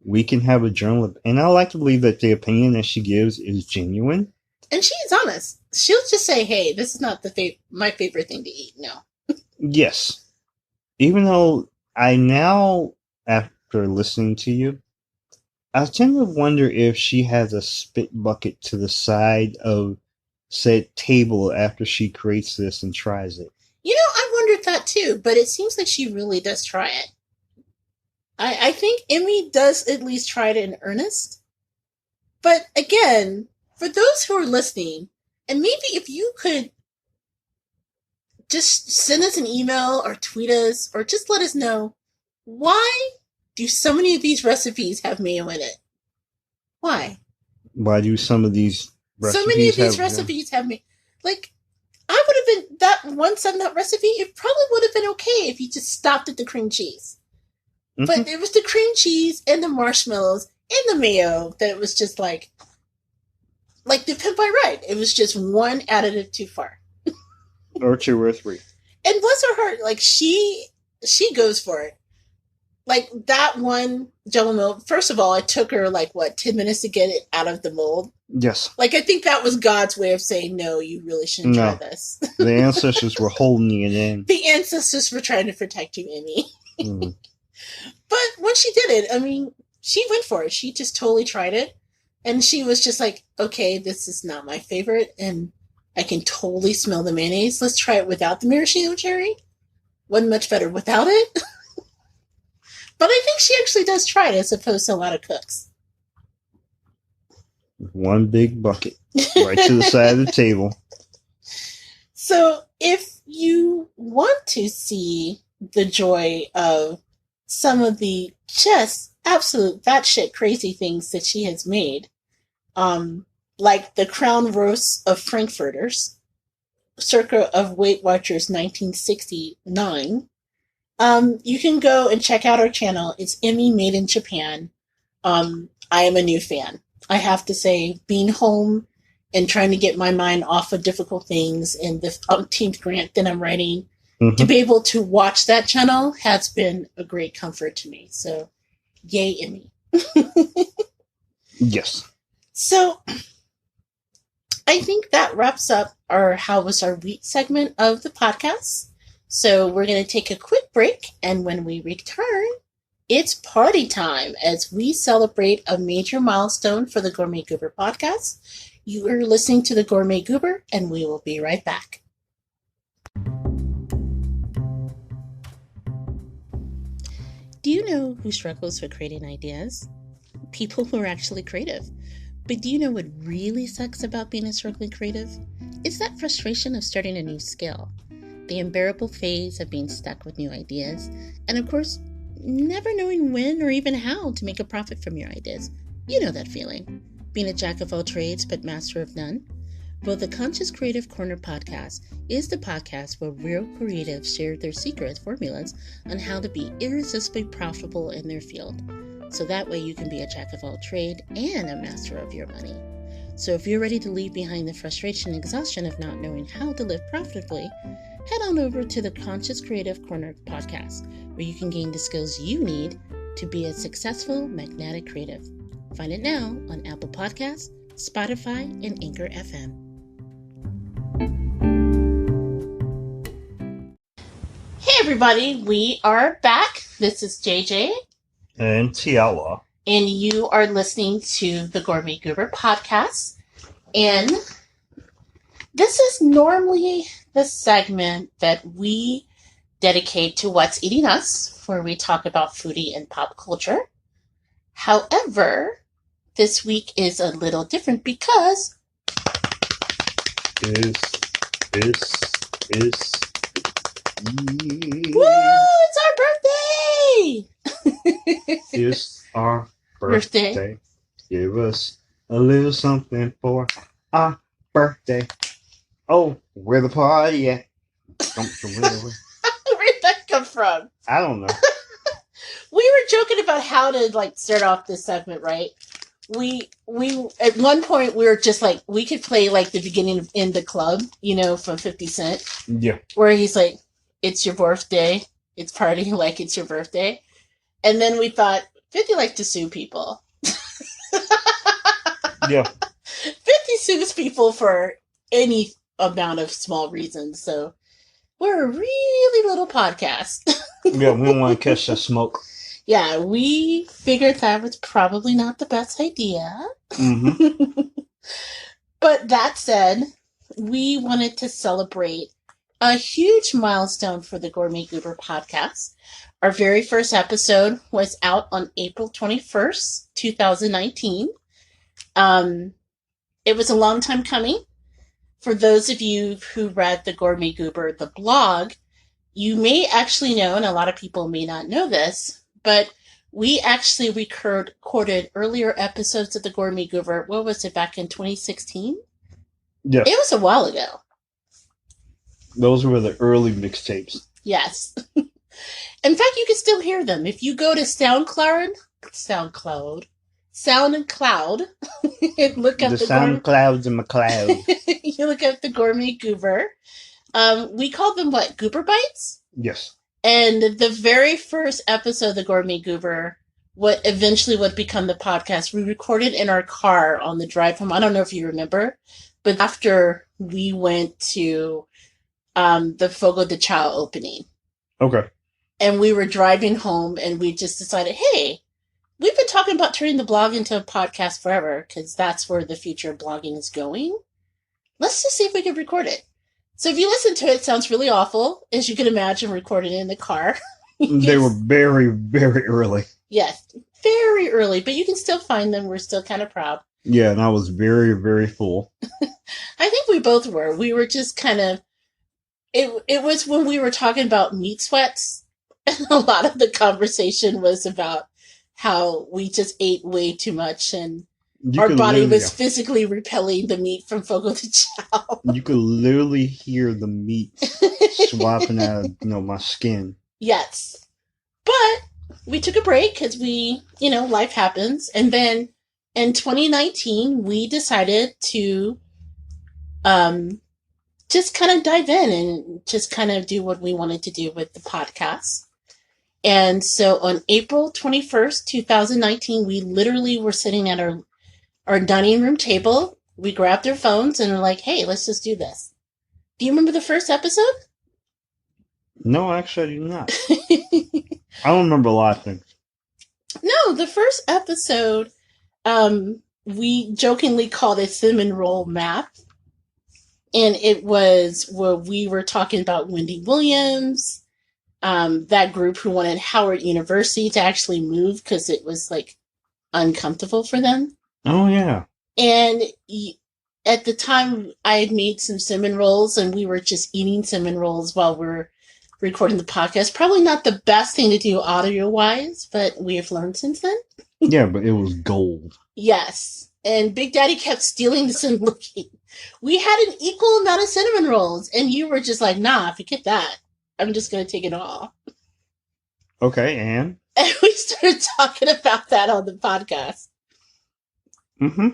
we can have a journal. And I like to believe that the opinion that she gives is genuine. And she is honest. She'll just say, hey, this is not my favorite thing to eat. No. Yes. Even though I now, after listening to you, I tend to wonder if she has a spit bucket to the side of said table after she creates this and tries it. I wondered that too, but it seems like she really does try it. I think Emmy does at least try it in earnest. But again, for those who are listening, and maybe if you could just send us an email or tweet us or just let us know, why do so many of these recipes have mayo in it? Why? Why do some of these recipes so many of these recipes have mayo? Like, I would have been, that one 7-Up recipe, it probably would have been okay if you just stopped at the cream cheese. Mm-hmm. But it was the cream cheese and the marshmallows and the mayo that it was just like the Pimp by Right. It was just one additive too far. Or 2 or 3. And bless her heart, like she goes for it. Like that one Jello mold, first of all, it took her 10 minutes to get it out of the mold. Yes. I think that was God's way of saying, no, you really shouldn't try this. The ancestors were holding it in. The ancestors were trying to protect you, Emmy. Mm. But when she did it, I mean, she went for it. She just totally tried it. And she was just like, okay, this is not my favorite. And I can totally smell the mayonnaise. Let's try it without the maraschino cherry. Wasn't much better without it. But I think she actually does try it as opposed to a lot of cooks. One big bucket right to the side of the table. So if you want to see the joy of some of the just absolute batshit crazy things that she has made, like the crown roasts of Frankfurters, circa of Weight Watchers 1969, you can go and check out our channel. It's Emmy Made in Japan. I am a new fan. I have to say, being home and trying to get my mind off of difficult things and the umpteenth grant that I'm writing, to be able to watch that channel has been a great comfort to me. So, yay, Emmy. Yes. So, I think that wraps up our How Was Our Week segment of the podcast. So, we're going to take a quick break, and when we return, it's party time as we celebrate a major milestone for the Gourmet Goober podcast. You are listening to the Gourmet Goober, and we will be right back. Do you know who struggles with creating ideas? People who are actually creative. But do you know what really sucks about being a struggling creative? It's that frustration of starting a new skill, the unbearable phase of being stuck with new ideas, and of course, never knowing when or even how to make a profit from your ideas. You know that feeling. Being a jack of all trades but master of none. Well, the Conscious Creative Corner podcast is the podcast where real creatives share their secret formulas on how to be irresistibly profitable in their field. So that way you can be a jack of all trade and a master of your money. So if you're ready to leave behind the frustration and exhaustion of not knowing how to live profitably, head on over to the Conscious Creative Corner podcast, where you can gain the skills you need to be a successful magnetic creative. Find it now on Apple Podcasts, Spotify, and Anchor FM. Hey everybody, we are back. This is JJ. And Tiala. And you are listening to the Gourmet Goober podcast. And this is normally the segment that we dedicate to What's Eating Us, where we talk about foodie and pop culture. However, this week is a little different because Woo! It's our birthday! It's our birthday. Give us a little something for our birthday. Oh, where the party at? Where'd that come from? I don't know. We were joking about how to start off this segment, right? We at one point we were just we could play the beginning of In the Club, from 50 Cent. Yeah. Where he's like, it's your birthday. It's party like it's your birthday. And then we thought, 50 likes to sue people. Yeah. 50 sues people for any amount of small reasons. So we're a really little podcast. Yeah, we don't want to catch the smoke. Yeah, we figured that was probably not the best idea. Mm-hmm. But that said, we wanted to celebrate a huge milestone for the Gourmet Goober podcast. Our very first episode was out on April 21st, 2019. It was a long time coming. For those of you who read the Gourmet Goober, the blog, you may actually know, and a lot of people may not know this, but we actually recorded earlier episodes of the Gourmet Goober. What was it, back in 2016? Yes. It was a while ago. Those were the early mixtapes. Yes. In fact, you can still hear them. If you go to SoundCloud, and look up the SoundClouds and McCloud. You look up the Gourmet Goober. We called them what? Goober Bites? Yes. And the very first episode of the Gourmet Goober, what eventually would become the podcast, we recorded in our car on the drive home. I don't know if you remember, but after we went to the Fogo de Chao opening. Okay. And we were driving home and we just decided, hey, we've been talking about turning the blog into a podcast forever because that's where the future of blogging is going. Let's just see if we can record it. So if you listen to it, it sounds really awful, as you can imagine, recording it in the car. They were very, very early. Yes, very early, but you can still find them. We're still kind of proud. Yeah, and I was very, very full. I think we both were. We were just kind of... It was when we were talking about meat sweats, and a lot of the conversation was about how we just ate way too much and our body was physically repelling the meat from Fogo de Chao. You could literally hear the meat swapping out of, my skin. Yes. But we took a break because we, life happens. And then in 2019, we decided to just kind of dive in and just kind of do what we wanted to do with the podcast. And so on April 21st, 2019, we literally were sitting at our dining room table. We grabbed our phones and were like, hey, let's just do this. Do you remember the first episode? No, actually, I do not. I don't remember a lot of things. No, the first episode, we jokingly called it Cinnamon Roll Map. And it was where we were talking about Wendy Williams, that group who wanted Howard University to actually move because it was uncomfortable for them. Oh, yeah. And at the time, I had made some cinnamon rolls, and we were just eating cinnamon rolls while we were recording the podcast. Probably not the best thing to do audio-wise, but we have learned since then. Yeah, but it was gold. Yes. And Big Daddy kept stealing the cinnamon looking. We had an equal amount of cinnamon rolls, and you were just like, nah, forget that. I'm just going to take it all. Okay, and we started talking about that on the podcast. Mm-hmm.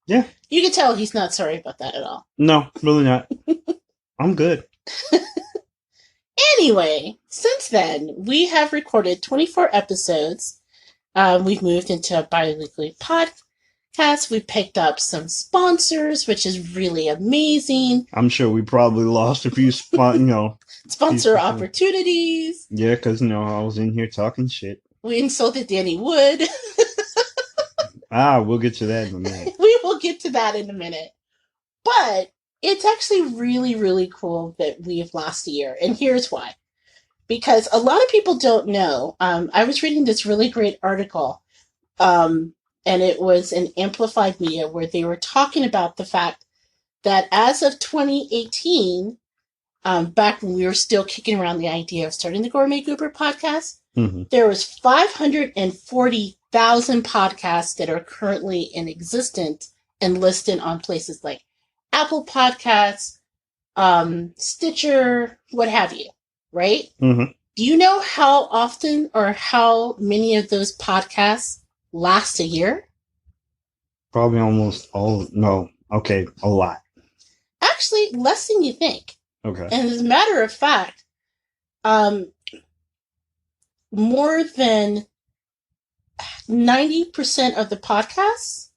Yeah. You can tell he's not sorry about that at all. No, really not. I'm good. Anyway, since then, we have recorded 24 episodes. We've moved into a bi-weekly podcast. We picked up some sponsors, which is really amazing. I'm sure we probably lost a few sponsor opportunities. Yeah, because, I was in here talking shit. We insulted Danny Wood. We'll get to that in a minute. We will get to that in a minute. But it's actually really, really cool that we've lost a year. And here's why. Because a lot of people don't know. I was reading this really great article. And it was in Amplified Media where they were talking about the fact that as of 2018, back when we were still kicking around the idea of starting the Gourmet Goober podcast, there was 540,000 podcasts that are currently in existence and listed on places like Apple Podcasts, Stitcher, what have you, right? Mm-hmm. Do you know how often or how many of those podcasts last a year? Probably almost all. No. Okay. A lot. Actually, less than you think. Okay. And as a matter of fact, more than 90% of the podcasts,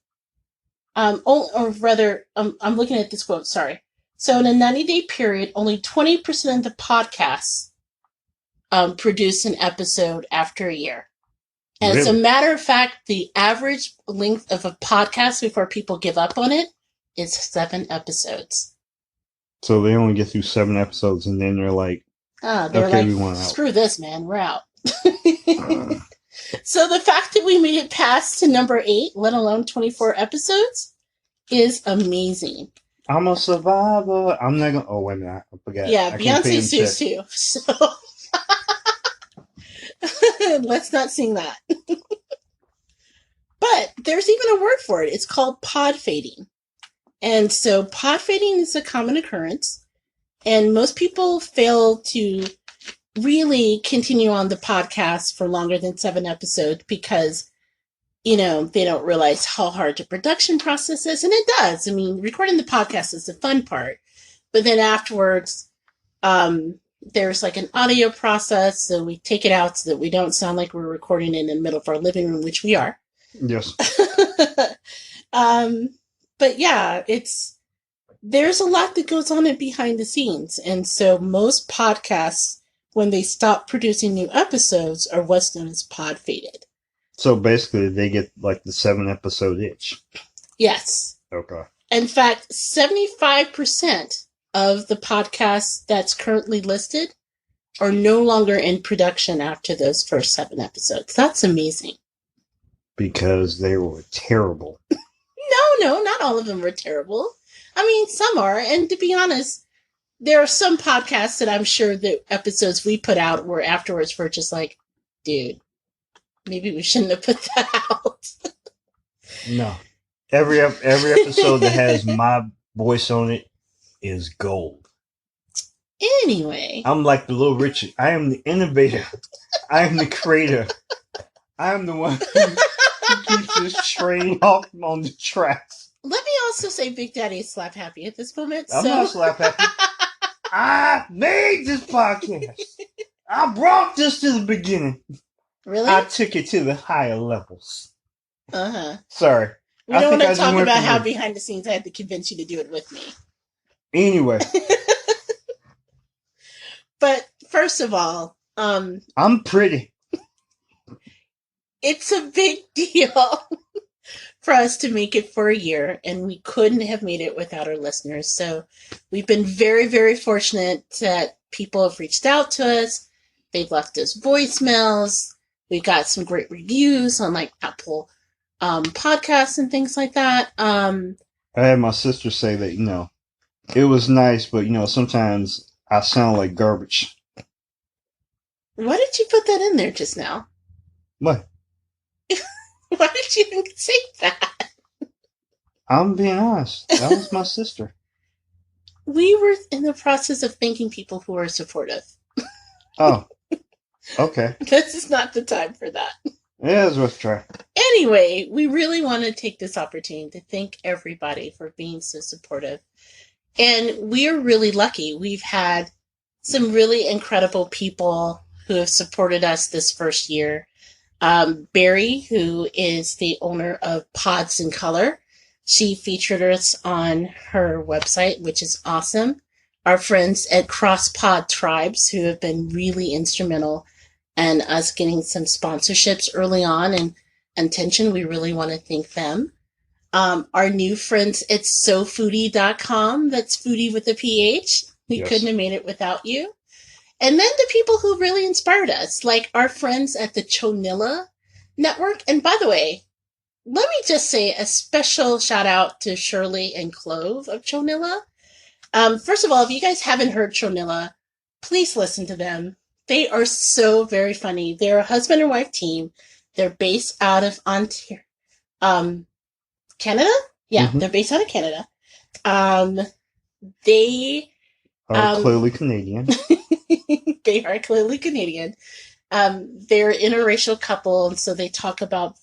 I'm looking at this quote, sorry. So in a 90-day period, only 20% of the podcasts produce an episode after a year. And as a Really? matter of fact, the average length of a podcast before people give up on it is 7 episodes. So they only get through 7 episodes, and then they're like, They're okay, like, we want out. screw this, man, we're out. So the fact that we made it past to number 8, let alone 24 episodes, is amazing. I'm a survivor. I'm not gonna. Oh, wait a minute. I forgot. Yeah, I can't pay Beyonce them sues checks. too. So let's not sing that. But there's even a word for it. It's called pod fading. And so pod fading is a common occurrence. And most people fail to really continue on the podcast for longer than 7 episodes because, they don't realize how hard the production process is. And it does. I mean, recording the podcast is the fun part. But then afterwards, there's like an audio process. So we take it out so that we don't sound like we're recording in the middle of our living room, which we are. Yes. But yeah, there's a lot that goes on behind the scenes. And so most podcasts, when they stop producing new episodes, are what's known as pod faded. So basically, they get like the 7-episode itch. Yes. Okay. In fact, 75% of the podcasts that's currently listed are no longer in production after those first 7 episodes. That's amazing. Because they were terrible. No, not all of them were terrible. I mean, some are. And to be honest, there are some podcasts that I'm sure the episodes we put out were afterwards were just like, dude, maybe we shouldn't have put that out. No. Every episode that has my voice on it is gold. Anyway. I'm like the Little Richard. I am the innovator. I am the creator. I am the one who keeps this train off on the tracks. Let me also say Big Daddy is slap happy at this moment. I'm not slap happy. I made this podcast. I brought this to the beginning. Really? I took it to the higher levels. Uh-huh. Sorry. We don't want to talk about how behind the scenes I had to convince you to do it with me. Anyway. But first of all, I'm pretty. It's a big deal for us to make it for a year, and we couldn't have made it without our listeners. So we've been very, very fortunate that people have reached out to us. They've left us voicemails. We got some great reviews on like Apple podcasts and things like that. I had my sister say that, it was nice, but, sometimes I sound like garbage. Why did you put that in there just now? What? Why did you even say that? I'm being honest. That was my sister. We were in the process of thanking people who are supportive. Oh, okay. This is not the time for that. Yeah, it's worth a try. Anyway, we really want to take this opportunity to thank everybody for being so supportive. And we are really lucky. We've had some really incredible people who have supported us this first year. Barry, who is the owner of Pods in Color, she featured us on her website, which is awesome. Our friends at Cross Pod Tribes, who have been really instrumental in us getting some sponsorships early on and attention. We really want to thank them. Our new friends at Soulphoodie.com, that's foodie with a PH. We couldn't have made it without you. And then the people who really inspired us, like our friends at the Chonilla Network. And by the way, let me just say a special shout out to Shirley and Clove of Chonilla. First of all, if you guys haven't heard Chonilla, please listen to them. They are so very funny. They're a husband and wife team. They're based out of Ontario, Canada? Yeah, They're based out of Canada. They are clearly Canadian. They are clearly Canadian. They're an interracial couple, and so they talk about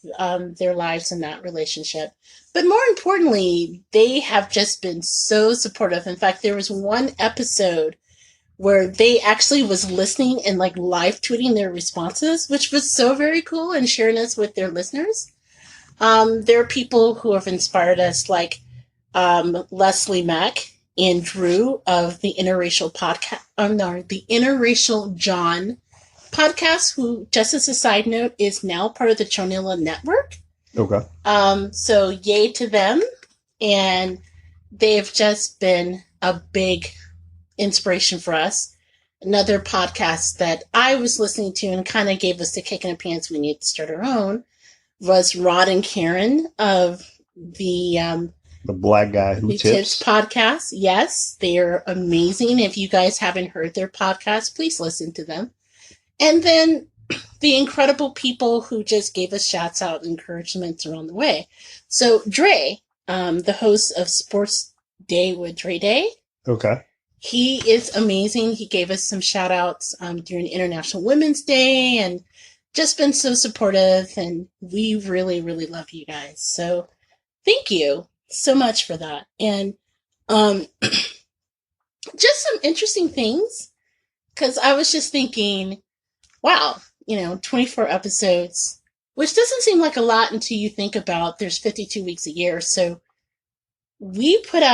their lives in that relationship. But more importantly, they have just been so supportive. In fact, there was one episode where they actually was listening and like live tweeting their responses, which was so very cool, and sharing us with their listeners. There are people who have inspired us, like Leslie Mack and Drew of the Interracial Podcast, the Interracial John podcast, who, just as a side note, is now part of the Chonilla Network. Okay. So yay to them. And they've just been a big inspiration for us. Another podcast that I was listening to and kind of gave us the kick in the pants we need to start our own was Rod and Karen of the Black Guy Who Tips podcast. Yes, they're amazing. If you guys haven't heard their podcast, please listen to them. And then the incredible people who just gave us shouts out and encouragements along the way. So Dre, the host of Sports Day with Dre Day. Okay. He is amazing. He gave us some shout outs during International Women's Day and just been so supportive. And we really, really love you guys. So thank you so much for that. And just some interesting things, because I was just thinking, wow, 24 episodes, which doesn't seem like a lot until you think about there's 52 weeks a year. So we pretty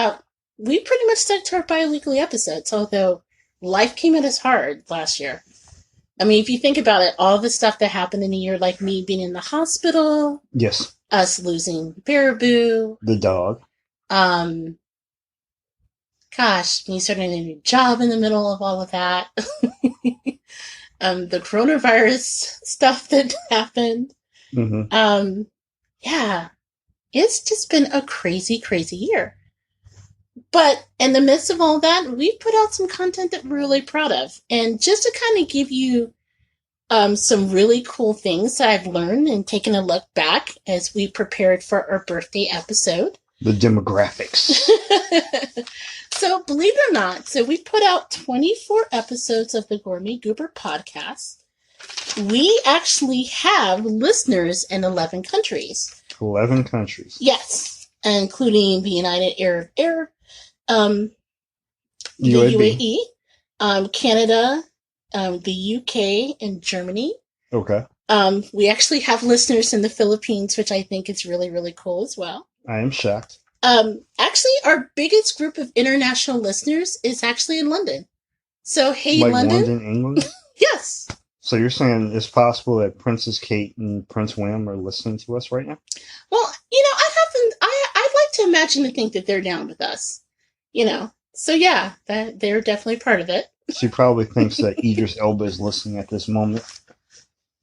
much stuck to our bi-weekly episodes, although life came at us hard last year. I mean, if you think about it, all the stuff that happened in a year, like me being in the hospital. Yes. Us losing Baraboo. The dog. Gosh, me starting a new job in the middle of all of that. The coronavirus stuff that happened. Mm-hmm. Yeah, it's just been a crazy, crazy year. But in the midst of all that, we put out some content that we're really proud of. And just to kind of give you some really cool things that I've learned and taken a look back as we prepared for our birthday episode. The demographics. So believe it or not, we put out 24 episodes of the Gourmet Goober podcast. We actually have listeners in 11 countries. 11 countries. Yes, including the United Arab the UAE, Canada, the UK, and Germany. Okay. We actually have listeners in the Philippines, which I think is really, really cool as well. I am shocked. Actually, our biggest group of international listeners is actually in London. So, hey, like London, England? Yes. So you're saying it's possible that Princess Kate and Prince William are listening to us right now? Well, I'd like to imagine and think that they're down with us. So yeah, that they're definitely part of it. She probably thinks that Idris Elba is listening at this moment.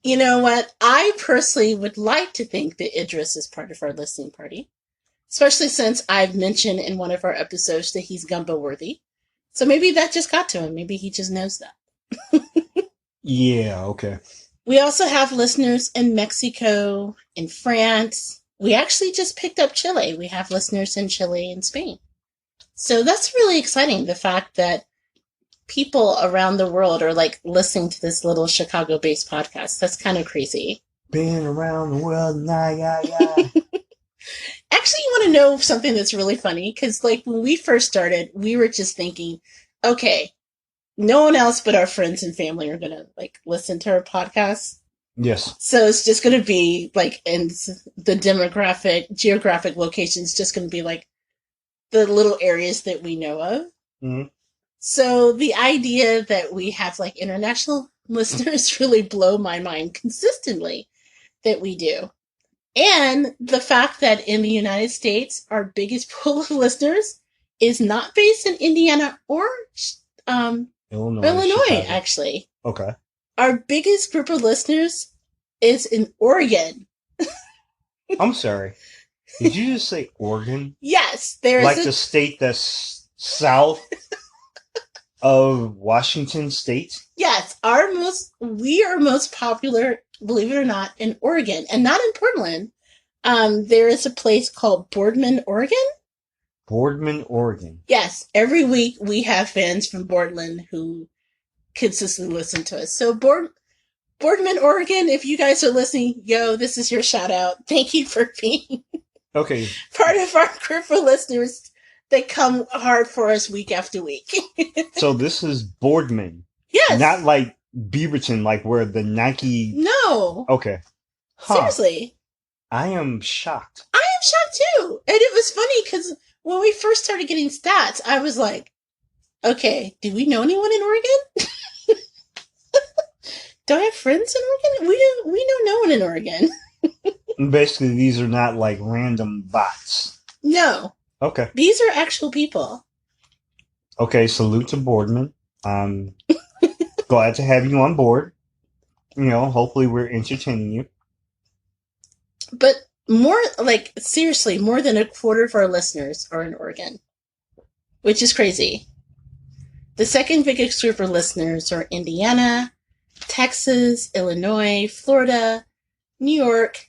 You know what? I personally would like to think that Idris is part of our listening party, especially since I've mentioned in one of our episodes that he's gumbo worthy. So maybe that just got to him. Maybe he just knows that. Yeah, okay. We also have listeners in Mexico, in France. We actually just picked up Chile. We have listeners in Chile and Spain. So that's really exciting, the fact that people around the world are listening to this little Chicago-based podcast. That's kind of crazy. Been around the world, nah, yeah. Actually, you want to know something that's really funny? Because when we first started, we were just thinking, okay, no one else but our friends and family are going to listen to our podcast. Yes. So it's just going to be in the geographic locations, just going to be the little areas that we know of. Mm-hmm. So the idea that we have international listeners really blow my mind consistently that we do. And the fact that in the United States, our biggest pool of listeners is not based in Indiana or Illinois, actually. Okay. Our biggest group of listeners is in Oregon. I'm sorry. Did you just say Oregon? Yes. There's the state that's south of Washington State? Yes. We are most popular, believe it or not, in Oregon. And not in Portland. There is a place called Boardman, Oregon. Boardman, Oregon. Yes. Every week we have fans from Boardman who consistently listen to us. So Boardman, Oregon, if you guys are listening, this is your shout out. Thank you for being part of our group of listeners that come hard for us week after week. So this is Boardman. Yes. Not like Beaverton, where the Nike... No. Okay. Huh. Seriously. I am shocked. I am shocked too. And it was funny because when we first started getting stats, I was like, okay, do we know anyone in Oregon? Do I have friends in Oregon? We know no one in Oregon. Basically, these are not like random bots. No. Okay. These are actual people. Okay, salute to Boardman. I'm glad to have you on board. Hopefully we're entertaining you. But seriously, more than a quarter of our listeners are in Oregon, which is crazy. The second biggest group of listeners are Indiana, Texas, Illinois, Florida, New York,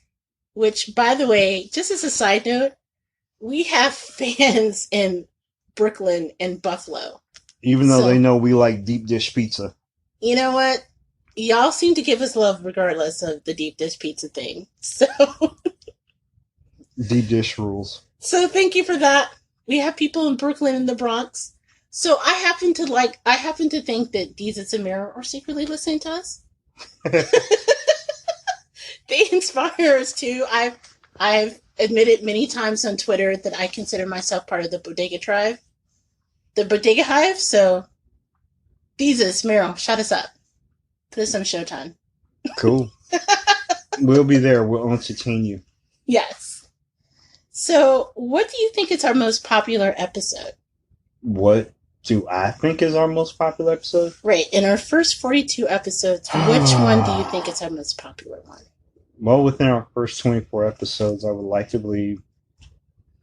which, by the way, just as a side note, we have fans in Brooklyn and Buffalo. Even though they know we like deep dish pizza. You know what? Y'all seem to give us love regardless of the deep dish pizza thing. So deep dish rules. So thank you for that. We have people in Brooklyn and the Bronx. So I happen to think that Jesus and Mira are secretly listening to us. They inspire us too. I've admitted many times on Twitter that I consider myself part of the Bodega tribe. The Bodega Hive, so Jesus, Meryl, shut us up. Put us on Showtime. Cool. We'll be there. We'll entertain you. Yes. So, what do you think is our most popular episode? What do I think is our most popular episode? Right. In our first 42 episodes, which one do you think is our most popular one? Well, within our first 24 episodes, I would like to believe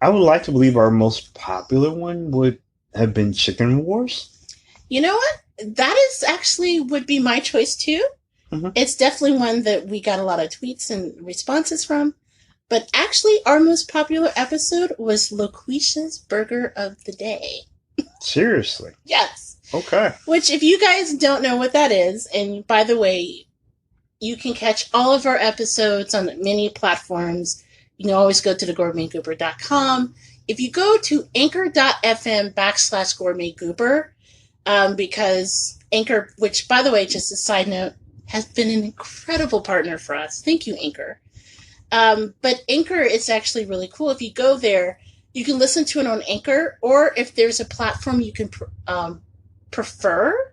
our most popular one would have been Chicken Wars. You know what? That is actually would be my choice too. Mm-hmm. It's definitely one that we got a lot of tweets and responses from. But actually, our most popular episode was LaQuisha's Burger of the Day. Seriously? Yes. Okay. Which, if you guys don't know what that is, and by the way, you can catch all of our episodes on many platforms. You can always go to thegourmetgooper.com. If you go to anchor.fm/gourmetgooper, because Anchor, which, by the way, just a side note, has been an incredible partner for us. Thank you, Anchor. But Anchor is actually really cool. If you go there, you can listen to it on Anchor, or if there's a platform you can prefer,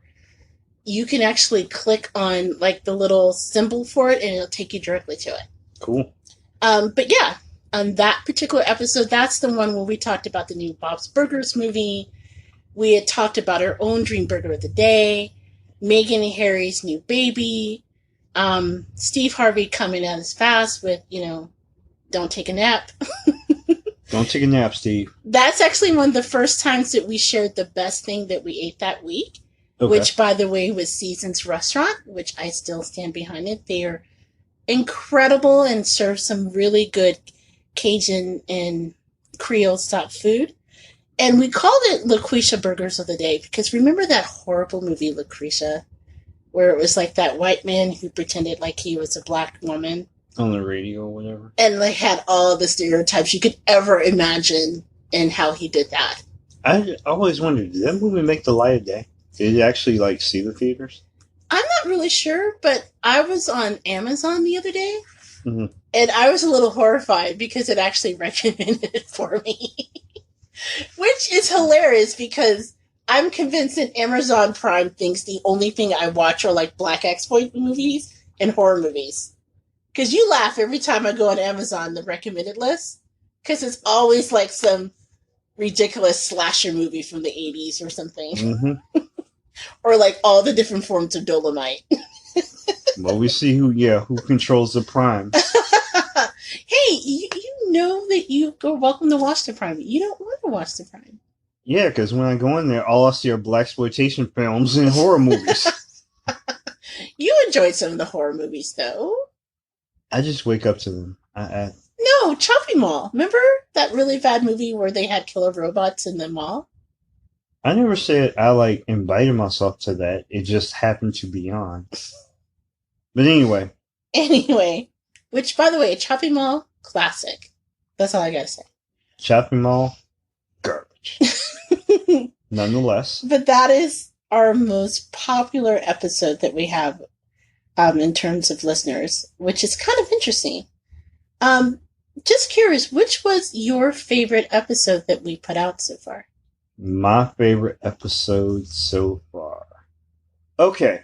you can actually click on like the little symbol for it, and it'll take you directly to it. Cool. But yeah, on that particular episode, that's the one where we talked about the new Bob's Burgers movie. We had talked about our own dream burger of the day, Meghan and Harry's new baby, Steve Harvey coming at us fast with, don't take a nap. Don't take a nap, Steve. That's actually one of the first times that we shared the best thing that we ate that week, which, by the way, was Season's Restaurant, which I still stand behind it. They are incredible and serve some really good Cajun and Creole style food. And we called it LaQuisha Burgers of the Day because remember that horrible movie, Lucretia, where it was like that white man who pretended like he was a black woman? On the radio or whatever. And like had all the stereotypes you could ever imagine and how he did that. I always wondered, did that movie make the light of day? Did it actually see the theaters? I'm not really sure, but I was on Amazon the other day, mm-hmm. and I was a little horrified because it actually recommended it for me. Which is hilarious because I'm convinced that Amazon Prime thinks the only thing I watch are like black exploit movies and horror movies. Because you laugh every time I go on Amazon, the recommended list, because it's always like some ridiculous slasher movie from the 80s or something. Mm-hmm. Or like all the different forms of Dolomite. Well, we see who controls the Prime. Hey, you know that you're welcome to watch the Prime. You don't want to watch the Prime. Yeah, because when I go in there, all I see are blaxploitation films and horror movies. You enjoyed some of the horror movies, though. I just wake up to them. No, Chopping Mall. Remember that really bad movie where they had killer robots in the mall? I never said I invited myself to that. It just happened to be on. But anyway. Which, by the way, Chopping Mall, classic. That's all I gotta say. Chopping Mall, garbage. Nonetheless. But that is our most popular episode that we have in terms of listeners, which is kind of interesting. Just curious, which was your favorite episode that we put out so far? My favorite episode so far. Okay.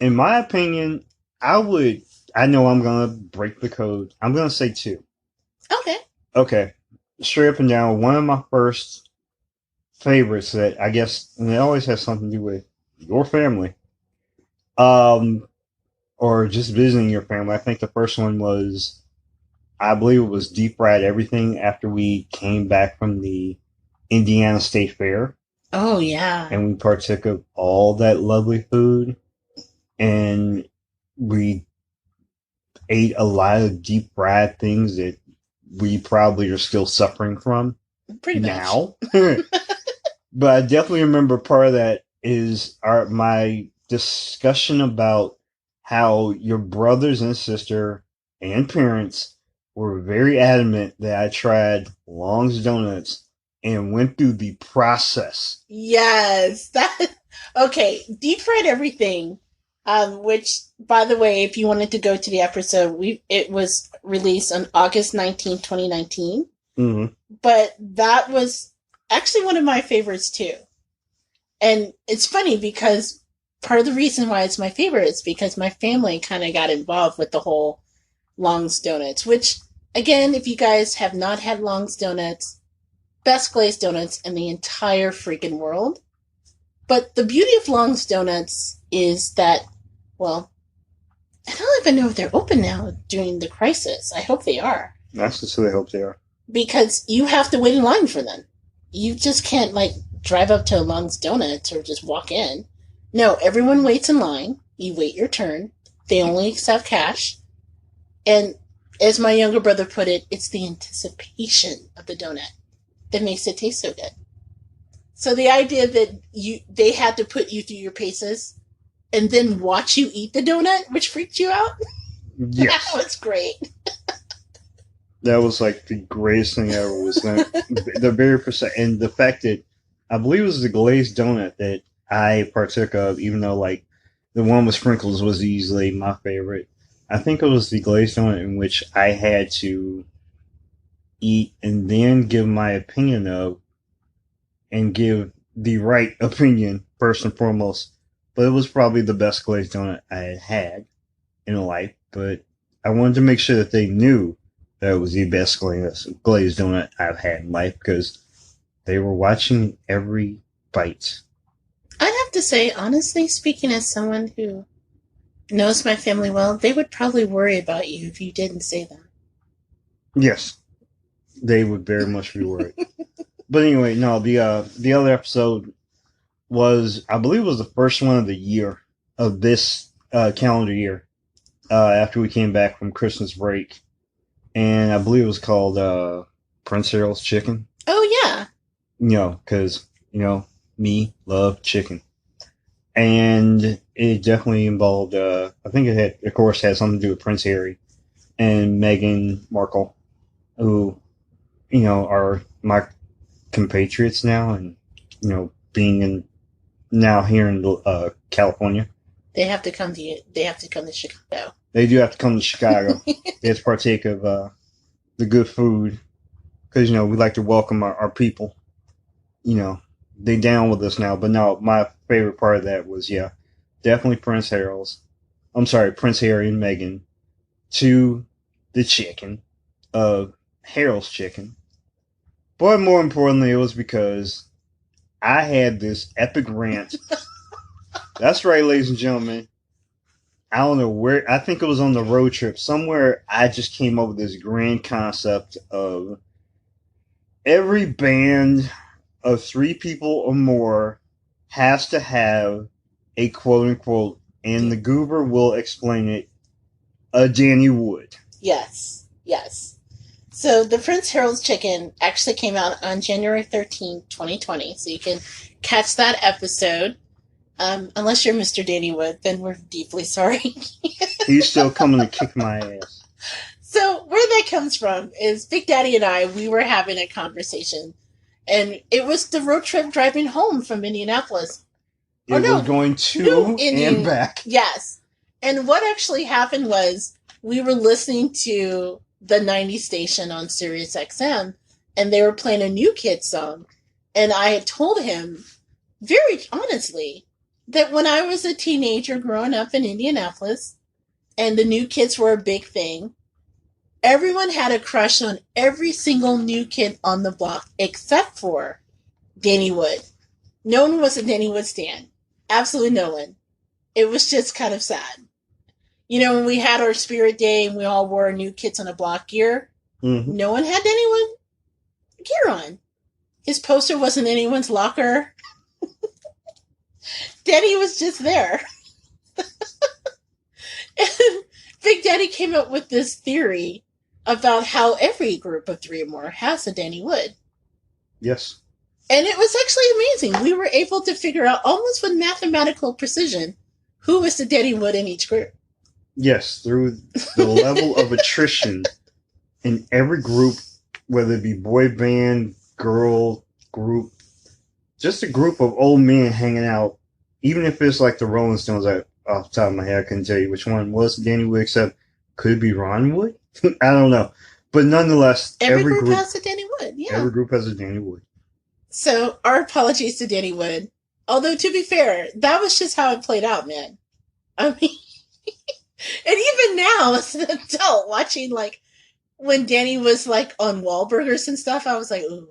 In my opinion, I would. I know I'm gonna break the code. I'm gonna say two. Okay. Okay, straight up and down. One of my first favorites that I guess, and it always has something to do with your family, um, or just visiting your family. I think the first one was, I believe it was deep fried everything after we came back from the Indiana State Fair, Oh, yeah. and we partook of all that lovely food, and we ate a lot of deep fried things that we probably are still suffering from Pretty much. now. But I definitely remember part of that is my discussion about how your brothers and sister and parents were very adamant that I tried Long's Donuts and went through the process. Yes. That okay. Deep fried everything. Which, by the way, if you wanted to go to the episode, it was released on August 19th, 2019. Mm-hmm. But that was actually one of my favorites too. And it's funny because part of the reason why it's my favorite is because my family kind of got involved with the whole Long's Donuts, which, again, if you guys have not had Long's Donuts, best glazed donuts in the entire freaking world. But the beauty of Long's Donuts is that, well, I don't even know if they're open now during the crisis. I hope they are. That's just who I hope they are. Because you have to wait in line for them. You just can't, like, drive up to Long's Donuts or just walk in. No, everyone waits in line. You wait your turn. They only accept cash. And as my younger brother put it, it's the anticipation of the donut that makes it taste so good. So the idea that they had to put you through your paces and then watch you eat the donut, which freaked you out, Yes. that was great. That was like the greatest thing ever. Was the very percent, and the fact that I believe it was the glazed donut that I partook of, even though like the one with sprinkles was easily my favorite. I think it was the glazed donut in which I had to eat and then give my opinion of, and give the right opinion first and foremost. But it was probably the best glazed donut I had had in life. But I wanted to make sure that they knew that it was the best glazed donut I've had in life because they were watching every bite. I'd have to say, honestly, speaking as someone who knows my family well, they would probably worry about you if you didn't say that. Yes, they would very much be worried. But anyway, no, the other episode was, I believe it was the first one of the year, of this calendar year, after we came back from Christmas break. And I believe it was called Prince Harold's Chicken. Oh, yeah. You know, because, you know, me love chicken. And it definitely involved, I think it had, of course, had something to do with Prince Harry and Meghan Markle, who, you know, are my compatriots now, and, you know, being in, now here in California. They have to come to Chicago. They do have to come to Chicago. They have to partake of the good food. Because, you know, we like to welcome our people. You know, they down with us now. But no, my favorite part of that was, yeah, definitely Prince Harry and Meghan to the chicken of Harold's Chicken. But more importantly, it was because I had this epic rant. That's right, ladies and gentlemen. I don't know where, I think it was on the road trip. Somewhere I just came up with this grand concept of every band of 3 people or more has to have a quote unquote, and the goober will explain it, a Danny Wood. Yes, yes. So the Prince Harold's Chicken actually came out on January 13th, 2020. So you can catch that episode. Unless you're Mr. Danny Wood, then we're deeply sorry. He's still coming to kick my ass. So where that comes from is Big Daddy and I, we were having a conversation. And it was the road trip driving home from Indianapolis. It was going to and back. Yes. And what actually happened was we were listening to the 90s station on Sirius XM, and they were playing a New Kids song. And I had told him, very honestly, that when I was a teenager growing up in Indianapolis and the new kids were a big thing, everyone had a crush on every single new kid on the block except for Danny Wood. No one was a Danny Wood stan. Absolutely no one. It was just kind of sad. You know, when we had our spirit day and we all wore our new kids on a block gear, no one had Danny Wood gear on. His poster wasn't in anyone's locker. Danny was just there. And Big Daddy came up with this theory about how every group of three or more has a Danny Wood. Yes. And it was actually amazing. We were able to figure out almost with mathematical precision who was the Danny Wood in each group. Yes, through the level of attrition in every group, whether it be boy band, girl group, just a group of old men hanging out, even if it's like the Rolling Stones, off the top of my head, I couldn't tell you which one was Danny Wood, except could it be Ron Wood? I don't know. But nonetheless, every group has a Danny Wood. Yeah. Every group has a Danny Wood. So, our apologies to Danny Wood. Although, to be fair, that was just how it played out, man. I mean, and even now, as an adult, watching, like, when Danny was, like, on Wahlburgers and stuff, I was like, ooh.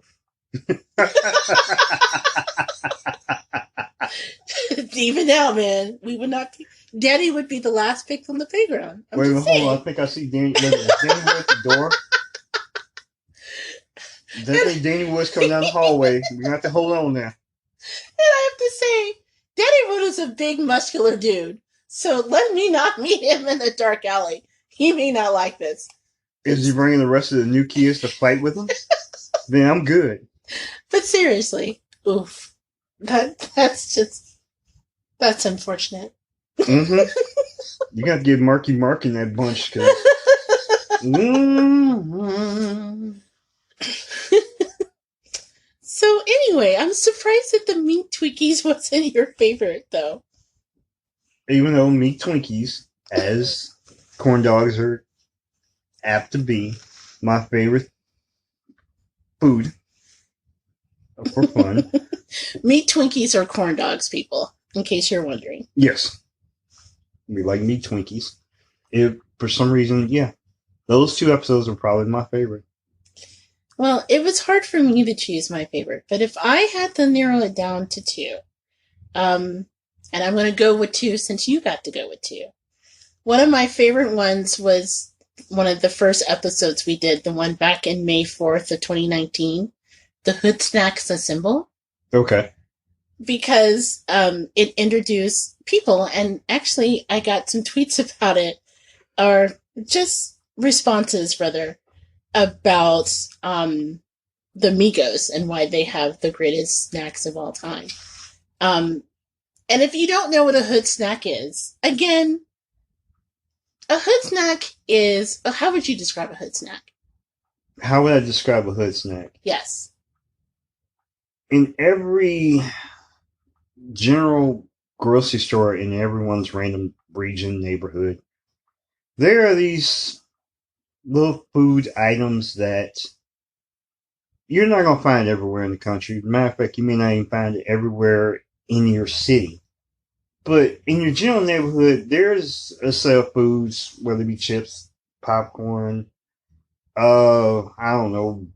Even now, man, we would not. Danny would be the last pick from the playground. Wait, hold on. I think I see Danny. Danny Wood at the door. Definitely Danny Wood's coming down the hallway. We have to hold on there. And I have to say, Danny Wood is a big, muscular dude. So let me not meet him in the dark alley. He may not like this. Is he bringing the rest of the new kids to fight with him? Then I'm good. But seriously, oof. That's unfortunate. Mm-hmm. You got to give Marky Mark in that bunch. Cause... So anyway, I'm surprised that the Meat Twinkies wasn't your favorite, though. Even though Meat Twinkies, as corn dogs are apt to be, my favorite food for fun. Meat Twinkies are corn dogs, people, in case you're wondering. Yes. We like Meat Twinkies. For some reason, yeah. Those two episodes are probably my favorite. Well, it was hard for me to choose my favorite, but if I had to narrow it down to two, and I'm going to go with two since you got to go with two. One of my favorite ones was one of the first episodes we did, the one back in May 4th of 2019, the Hood Snacks Assemble. Okay. Because it introduced people, and actually I got some tweets about it, or just responses, rather, about the Migos and why they have the greatest snacks of all time. And if you don't know what a hood snack is, again, a hood snack is... How would you describe a hood snack? How would I describe a hood snack? Yes. In every general grocery store in everyone's random region, neighborhood, there are these little food items that you're not going to find everywhere in the country. Matter of fact, you may not even find it everywhere in your city. But in your general neighborhood, there's a set of foods, whether it be chips, popcorn, I don't know,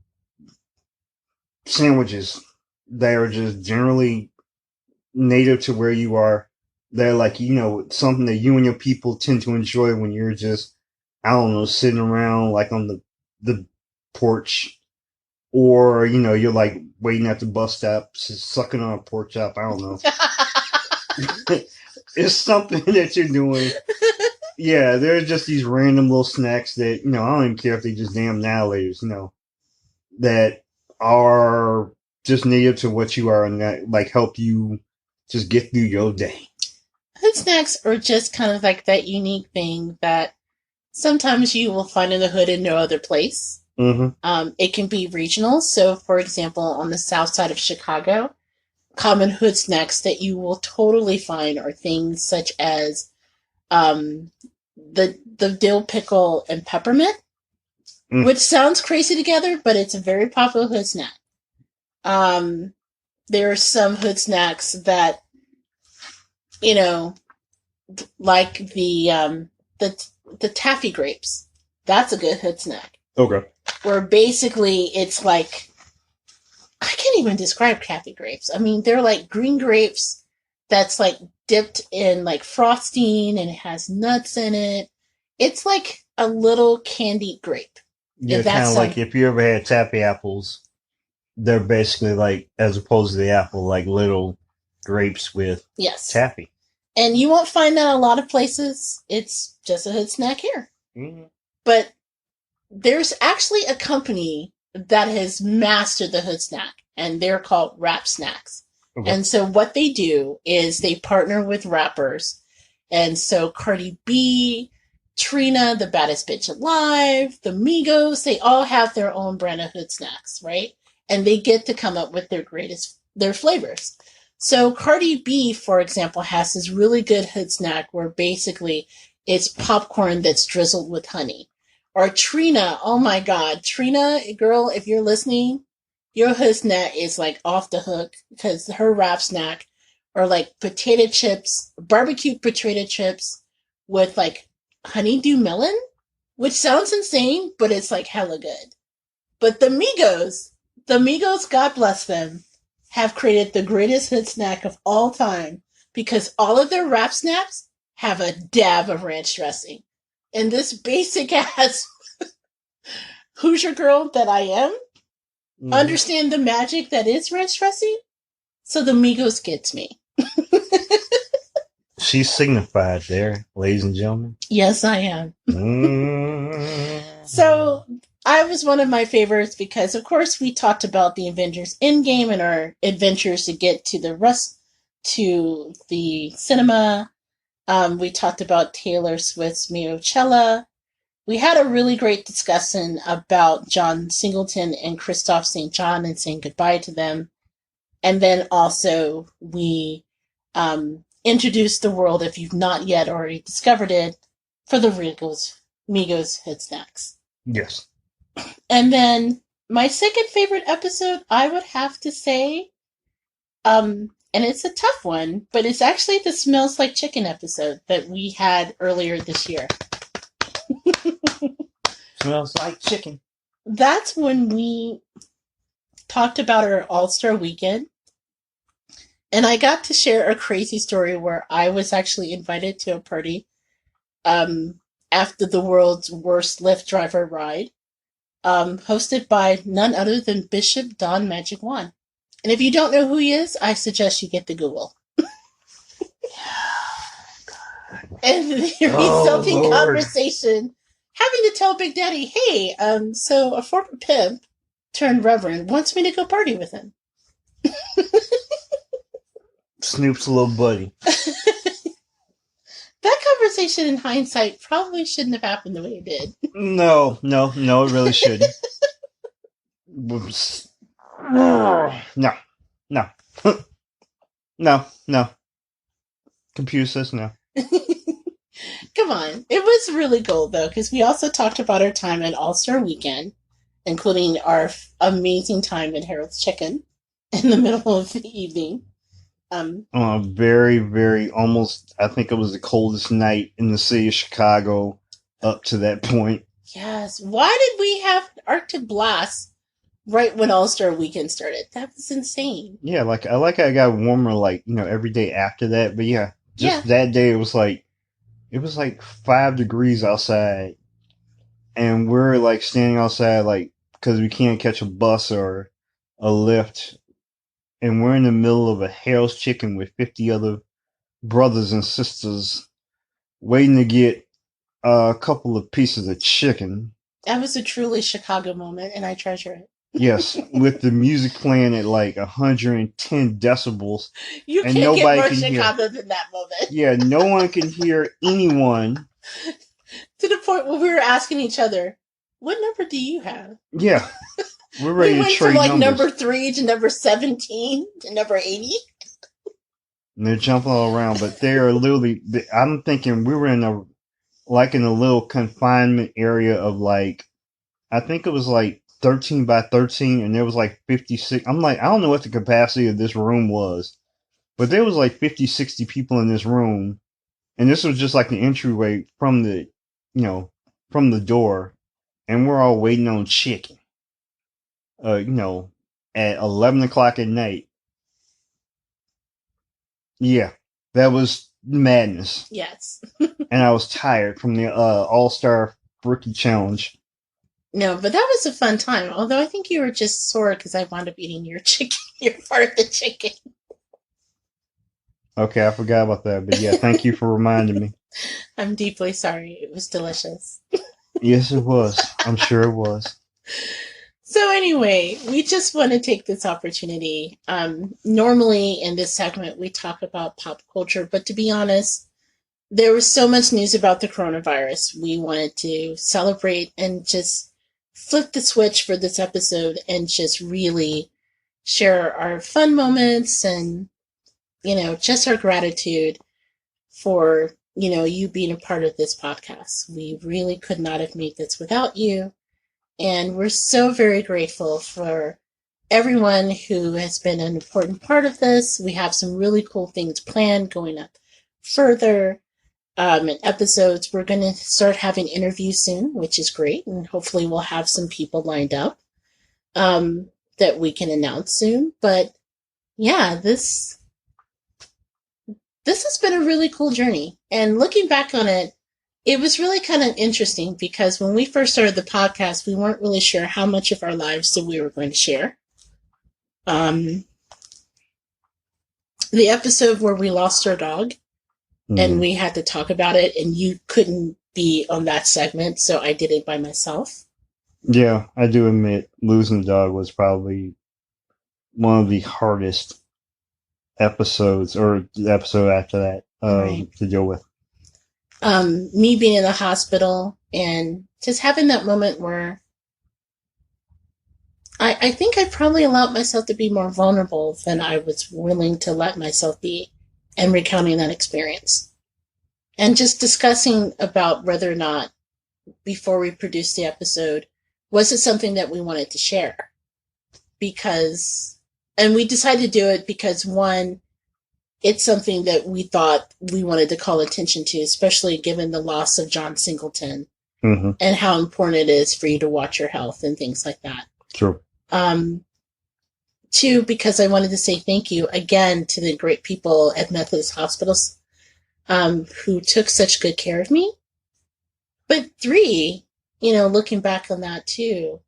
sandwiches that are just generally native to where you are. They're like, something that you and your people tend to enjoy when you're just, I don't know, sitting around like on the porch, or, you're like waiting at the bus stop, sucking on a pork chop. I don't know. It's something that you're doing. Yeah, there's just these random little snacks that, I don't even care if they just damn annihilators, that are just native to what you are and that like help you just get through your day. Hood snacks are just kind of like that unique thing that sometimes you will find in the hood in no other place. Mm-hmm. It can be regional. So, for example, on the south side of Chicago, common hood snacks that you will totally find are things such as the dill pickle and peppermint, which sounds crazy together, but it's a very popular hood snack. There are some hood snacks that you know, like the the taffy grapes. That's a good hood snack. Okay. Where basically it's like, I can't even describe taffy grapes. I mean, they're like green grapes that's like dipped in like frosting and it has nuts in it. It's like a little candied grape. Yeah, If kind that's of like if you ever had taffy apples, they're basically like, as opposed to the apple, like little grapes with yes. taffy. And you won't find that a lot of places. It's just a hood snack here. Mm-hmm. But there's actually a company that has mastered the hood snack, and they're called Rap Snacks. Okay. And so what they do is they partner with rappers. And so Cardi B, Trina, the baddest bitch alive, the Migos, they all have their own brand of hood snacks, right? And they get to come up with their flavors. So Cardi B, for example, has this really good hood snack where basically it's popcorn that's drizzled with honey. Or Trina, oh my God. Trina, girl, if you're listening, your hood snack is like off the hook because her rap snack are like potato chips, barbecue potato chips with like honeydew melon, which sounds insane, but it's like hella good. But the Migos, God bless them, have created the greatest hood snack of all time because all of their rap snacks have a dab of ranch dressing. And this basic ass Hoosier girl that I am, understand the magic that is ranch dressing, so the Migos gets me. She's signified there, ladies and gentlemen. Yes, I am. So I was one of my favorites because, of course, we talked about the Avengers Endgame and our adventures to get to the cinema. We talked about Taylor Swift's Miocella. We had a really great discussion about John Singleton and Christoph St. John and saying goodbye to them. And then also we introduced the world, if you've not yet already discovered it, for the Migos Hood Snacks. Yes. And then my second favorite episode, I would have to say, and it's a tough one, but it's actually the Smells Like Chicken episode that we had earlier this year. Smells like chicken. That's when we talked about our All-Star weekend. And I got to share a crazy story where I was actually invited to a party after the world's worst Lyft driver ride, hosted by none other than Bishop Don Magic Juan. And if you don't know who he is, I suggest you get the Google. And the resulting conversation, having to tell Big Daddy, hey, so a former pimp turned reverend wants me to go party with him. Snoop's little buddy. That conversation in hindsight probably shouldn't have happened the way it did. No, it really shouldn't. No. Computer says no. Come on. It was really cool, though, because we also talked about our time at All-Star Weekend, including our amazing time at Harold's Chicken in the middle of the evening. Very, very, almost, I think it was the coldest night in the city of Chicago up to that point. Yes. Why did we have Arctic Blast right when All-Star Weekend started? That was insane. Yeah, I got warmer, every day after that. But yeah, that day it was like 5 degrees outside. And we're standing outside because we can't catch a bus or a lift. And we're in the middle of a Harold's Chicken with 50 other brothers and sisters waiting to get a couple of pieces of chicken. That was a truly Chicago moment, and I treasure it. Yes, with the music playing at 110 decibels. You can't get more Chicago than that moment. Yeah, no one can hear anyone. To the point where we were asking each other, what number do you have? Yeah. We're ready to trade numbers. Number 3 to number 17 to number 80. And they're jumping all around, but they are literally, I'm thinking we were in a little confinement area of I think it was 13 by 13 and there was 56. I'm I don't know what the capacity of this room was, But there was like 50, 60 people in this room, and this was just like the entryway from the, from the door, and we're all waiting on chicken. At 11 o'clock at night. Yeah, that was madness. Yes. And I was tired from the All-Star Rookie Challenge. No, but that was a fun time. Although I think you were just sore because I wound up eating your chicken. Your part of the chicken. Okay, I forgot about that. But yeah, thank you for reminding me. I'm deeply sorry. It was delicious. Yes, it was. I'm sure it was. So anyway, we just want to take this opportunity. Normally in this segment, we talk about pop culture, but to be honest, there was so much news about the coronavirus. We wanted to celebrate and just flip the switch for this episode and just really share our fun moments and, just our gratitude for, you being a part of this podcast. We really could not have made this without you. And we're so very grateful for everyone who has been an important part of this. We have some really cool things planned going up further in episodes. We're going to start having interviews soon, which is great. And hopefully we'll have some people lined up that we can announce soon. But yeah, this has been a really cool journey. And looking back on it, it was really kind of interesting because when we first started the podcast, we weren't really sure how much of our lives that we were going to share. The episode where we lost our dog and we had to talk about it, and you couldn't be on that segment, so I did it by myself. Yeah, I do admit losing the dog was probably one of the hardest episodes, or the episode after that, right, to deal with. Me being in the hospital and just having that moment where I think I probably allowed myself to be more vulnerable than I was willing to let myself be, and recounting that experience. And just discussing about whether or not, before we produced the episode, was it something that we wanted to share? And we decided to do it because, one, it's something that we thought we wanted to call attention to, especially given the loss of John Singleton and how important it is for you to watch your health and things like that. True. Two, because I wanted to say thank you again to the great people at Methodist Hospitals who took such good care of me. But three, looking back on that too,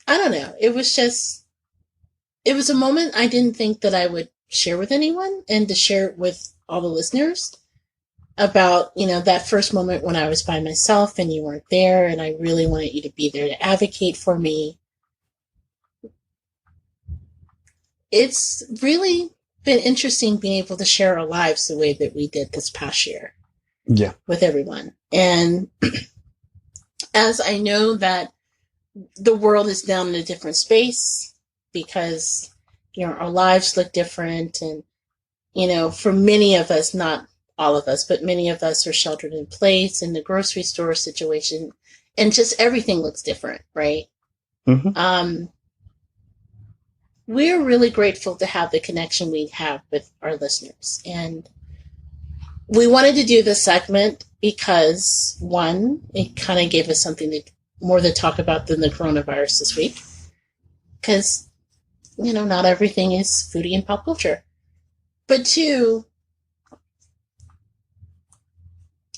I don't know. It was a moment I didn't think that I would share with anyone, and to share it with all the listeners about, that first moment when I was by myself and you weren't there, and I really wanted you to be there to advocate for me. It's really been interesting being able to share our lives the way that we did this past year. Yeah. With everyone. And as I know that the world is down in a different space because, our lives look different, and, for many of us, not all of us, but many of us are sheltered in place in the grocery store situation, and just everything looks different, right? We're really grateful to have the connection we have with our listeners. And we wanted to do this segment because, one, it kind of gave us something more to talk about than the coronavirus this week. Because, not everything is foodie and pop culture. But two,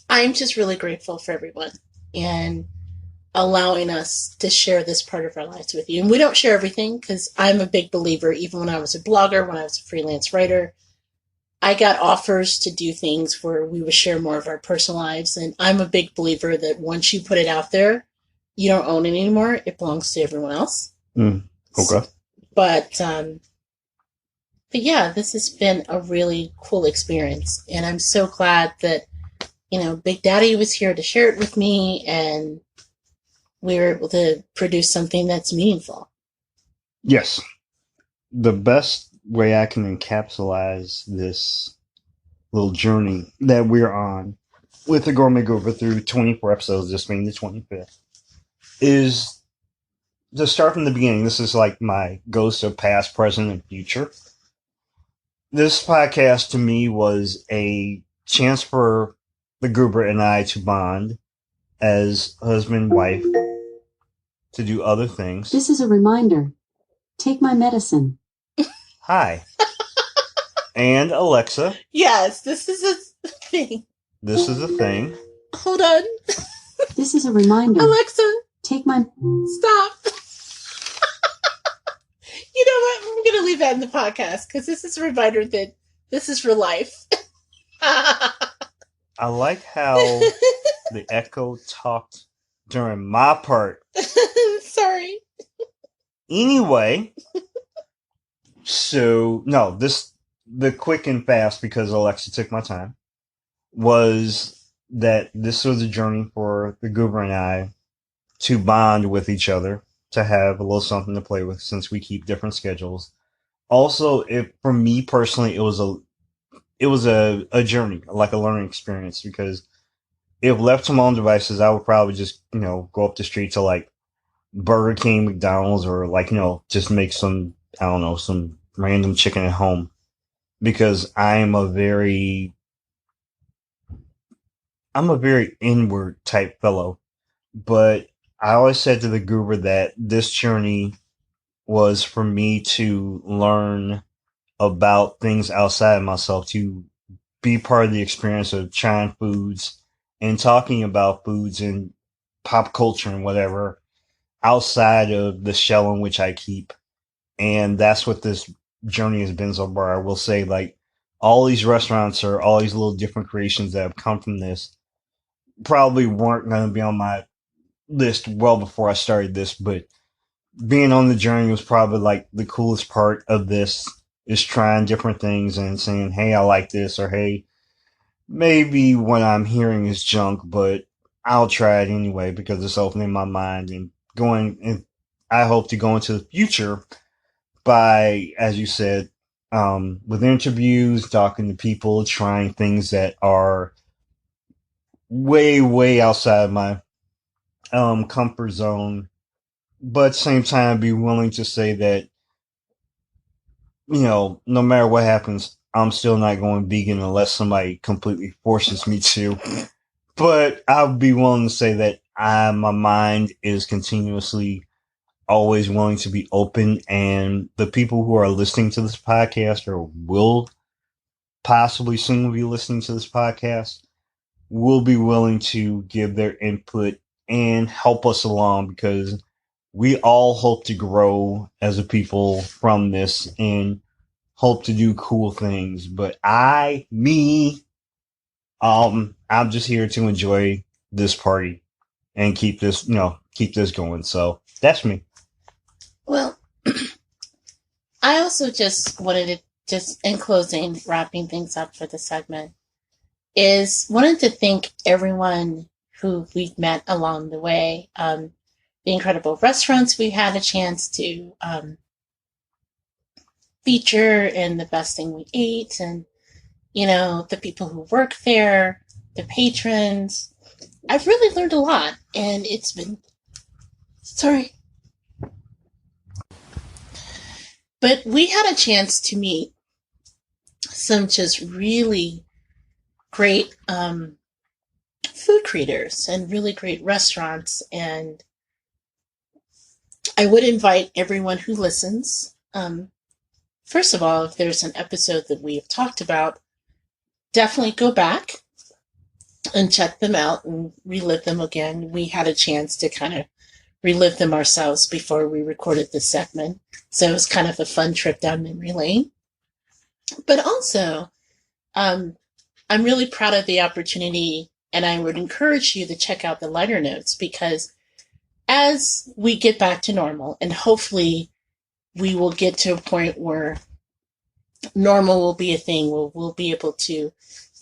I'm just really grateful for everyone and allowing us to share this part of our lives with you. And we don't share everything, because I'm a big believer, even when I was a blogger, when I was a freelance writer, I got offers to do things where we would share more of our personal lives. And I'm a big believer that once you put it out there, you don't own it anymore. It belongs to everyone else. Okay. But yeah, this has been a really cool experience. And I'm so glad that, Big Daddy was here to share it with me, and we were able to produce something that's meaningful. Yes. The best way I can encapsulate this little journey that we're on with the Gourmet Gover through 24 episodes, this being the 25th, is to start from the beginning. This is like my ghost of past, present, and future. This podcast to me was a chance for the Goober and I to bond as husband and wife, to do other things. This is a reminder. Take my medicine. Hi. And Alexa. Yes, this is a thing. This is a thing. Hold on. This is a reminder. Alexa. Take my... Stop. You know what? I'm going to leave that in the podcast because this is a reminder that this is for life. I like how the echo talked during my part. Sorry. Anyway, so, no, the quick and fast, because Alexa took my time, was that this was a journey for the Goober and I to bond with each other, to have a little something to play with since we keep different schedules. Also, for me personally, it was a journey, like a learning experience, because if left to my own devices, I would probably just, go up the street to like Burger King, McDonald's, or like, just make some, I don't know, some random chicken at home, because I'm a very inward type fellow. But I always said to the Goober that this journey was for me to learn about things outside of myself, to be part of the experience of trying foods and talking about foods and pop culture and whatever outside of the shell in which I keep. And that's what this journey has been so far. I will say, like, all these restaurants or all these little different creations that have come from this probably weren't going to be on my list well before I started this, but being on the journey was probably like the coolest part of this, is trying different things and saying, hey, I like this, or hey, maybe what I'm hearing is junk, but I'll try it anyway because it's opening my mind and going, and I hope to go into the future by, as you said, with interviews, talking to people, trying things that are way, way outside my comfort zone, but at the same time be willing to say that, no matter what happens, I'm still not going vegan unless somebody completely forces me to. But I'll be willing to say that my mind is continuously always willing to be open, and the people who are listening to this podcast or will possibly soon be listening to this podcast will be willing to give their input and help us along, because we all hope to grow as a people from this and hope to do cool things. But I'm just here to enjoy this party and keep this going. So that's me. Well, I also just wanted to, just in closing, wrapping things up for the segment, is wanted to thank everyone who we've met along the way. The incredible restaurants we had a chance to feature, and the best thing we ate, and the people who work there, the patrons. I've really learned a lot, and it's been but we had a chance to meet some just really great food creators and really great restaurants, and I would invite everyone who listens, first of all, if there's an episode that we have talked about, definitely go back and check them out and relive them again. We had a chance to kind of relive them ourselves before we recorded this segment, so it was kind of a fun trip down memory lane. But also, I'm really proud of the opportunity, and I would encourage you to check out the liner notes, because as we get back to normal, and hopefully we will get to a point where normal will be a thing, we'll be able to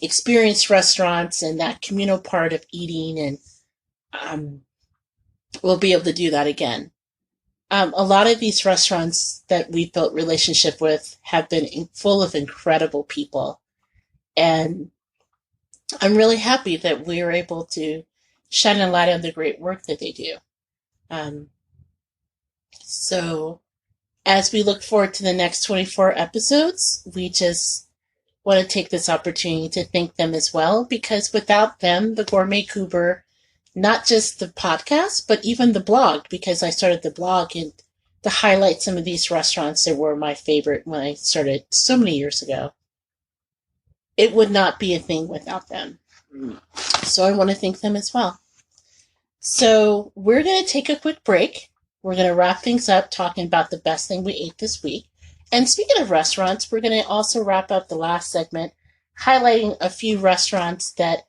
experience restaurants and that communal part of eating, and we'll be able to do that again. A lot of these restaurants that we've built relationship with have been full of incredible people, and I'm really happy that we were able to shine a light on the great work that they do. So as we look forward to the next 24 episodes, we just want to take this opportunity to thank them as well, because without them, the Gourmet Goober, not just the podcast, but even the blog, because I started the blog and to highlight some of these restaurants that were my favorite when I started so many years ago. It would not be a thing without them. So I want to thank them as well. So we're going to take a quick break. We're going to wrap things up talking about the best thing we ate this week. And speaking of restaurants, we're going to also wrap up the last segment highlighting a few restaurants that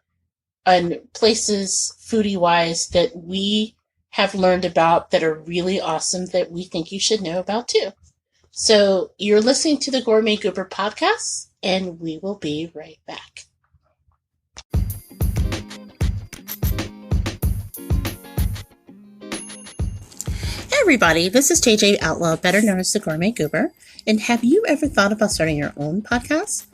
and places foodie-wise that we have learned about that are really awesome that we think you should know about too. So you're listening to the Gourmet Goober podcast, and we will be right back. Hey everybody, this is JJ Outlaw, better known as the Gourmet Goober. And have you ever thought about starting your own podcast?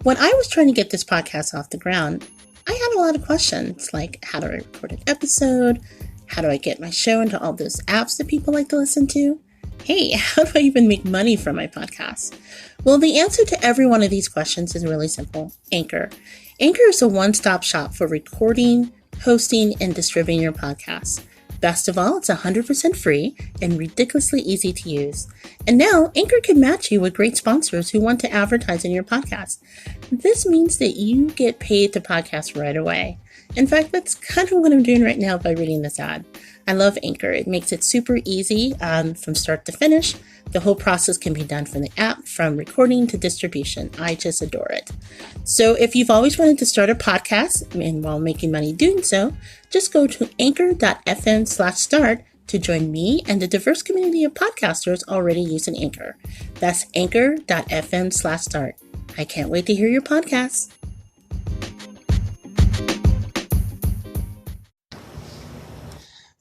When I was trying to get this podcast off the ground, I had a lot of questions like, how do I record an episode? How do I get my show into all those apps that people like to listen to? Hey, how do I even make money from my podcast? Well, the answer to every one of these questions is really simple. Anchor. Anchor is a one-stop shop for recording, hosting, and distributing your podcast. Best of all, it's 100% free and ridiculously easy to use. And now, Anchor can match you with great sponsors who want to advertise in your podcast. This means that you get paid to podcast right away. In fact, that's kind of what I'm doing right now by reading this ad. I love Anchor. It makes it super easy from start to finish. The whole process can be done from the app, from recording to distribution. I just adore it. So if you've always wanted to start a podcast and while making money doing so, just go to anchor.fm/start to join me and the diverse community of podcasters already using Anchor. That's anchor.fm/start. I can't wait to hear your podcast.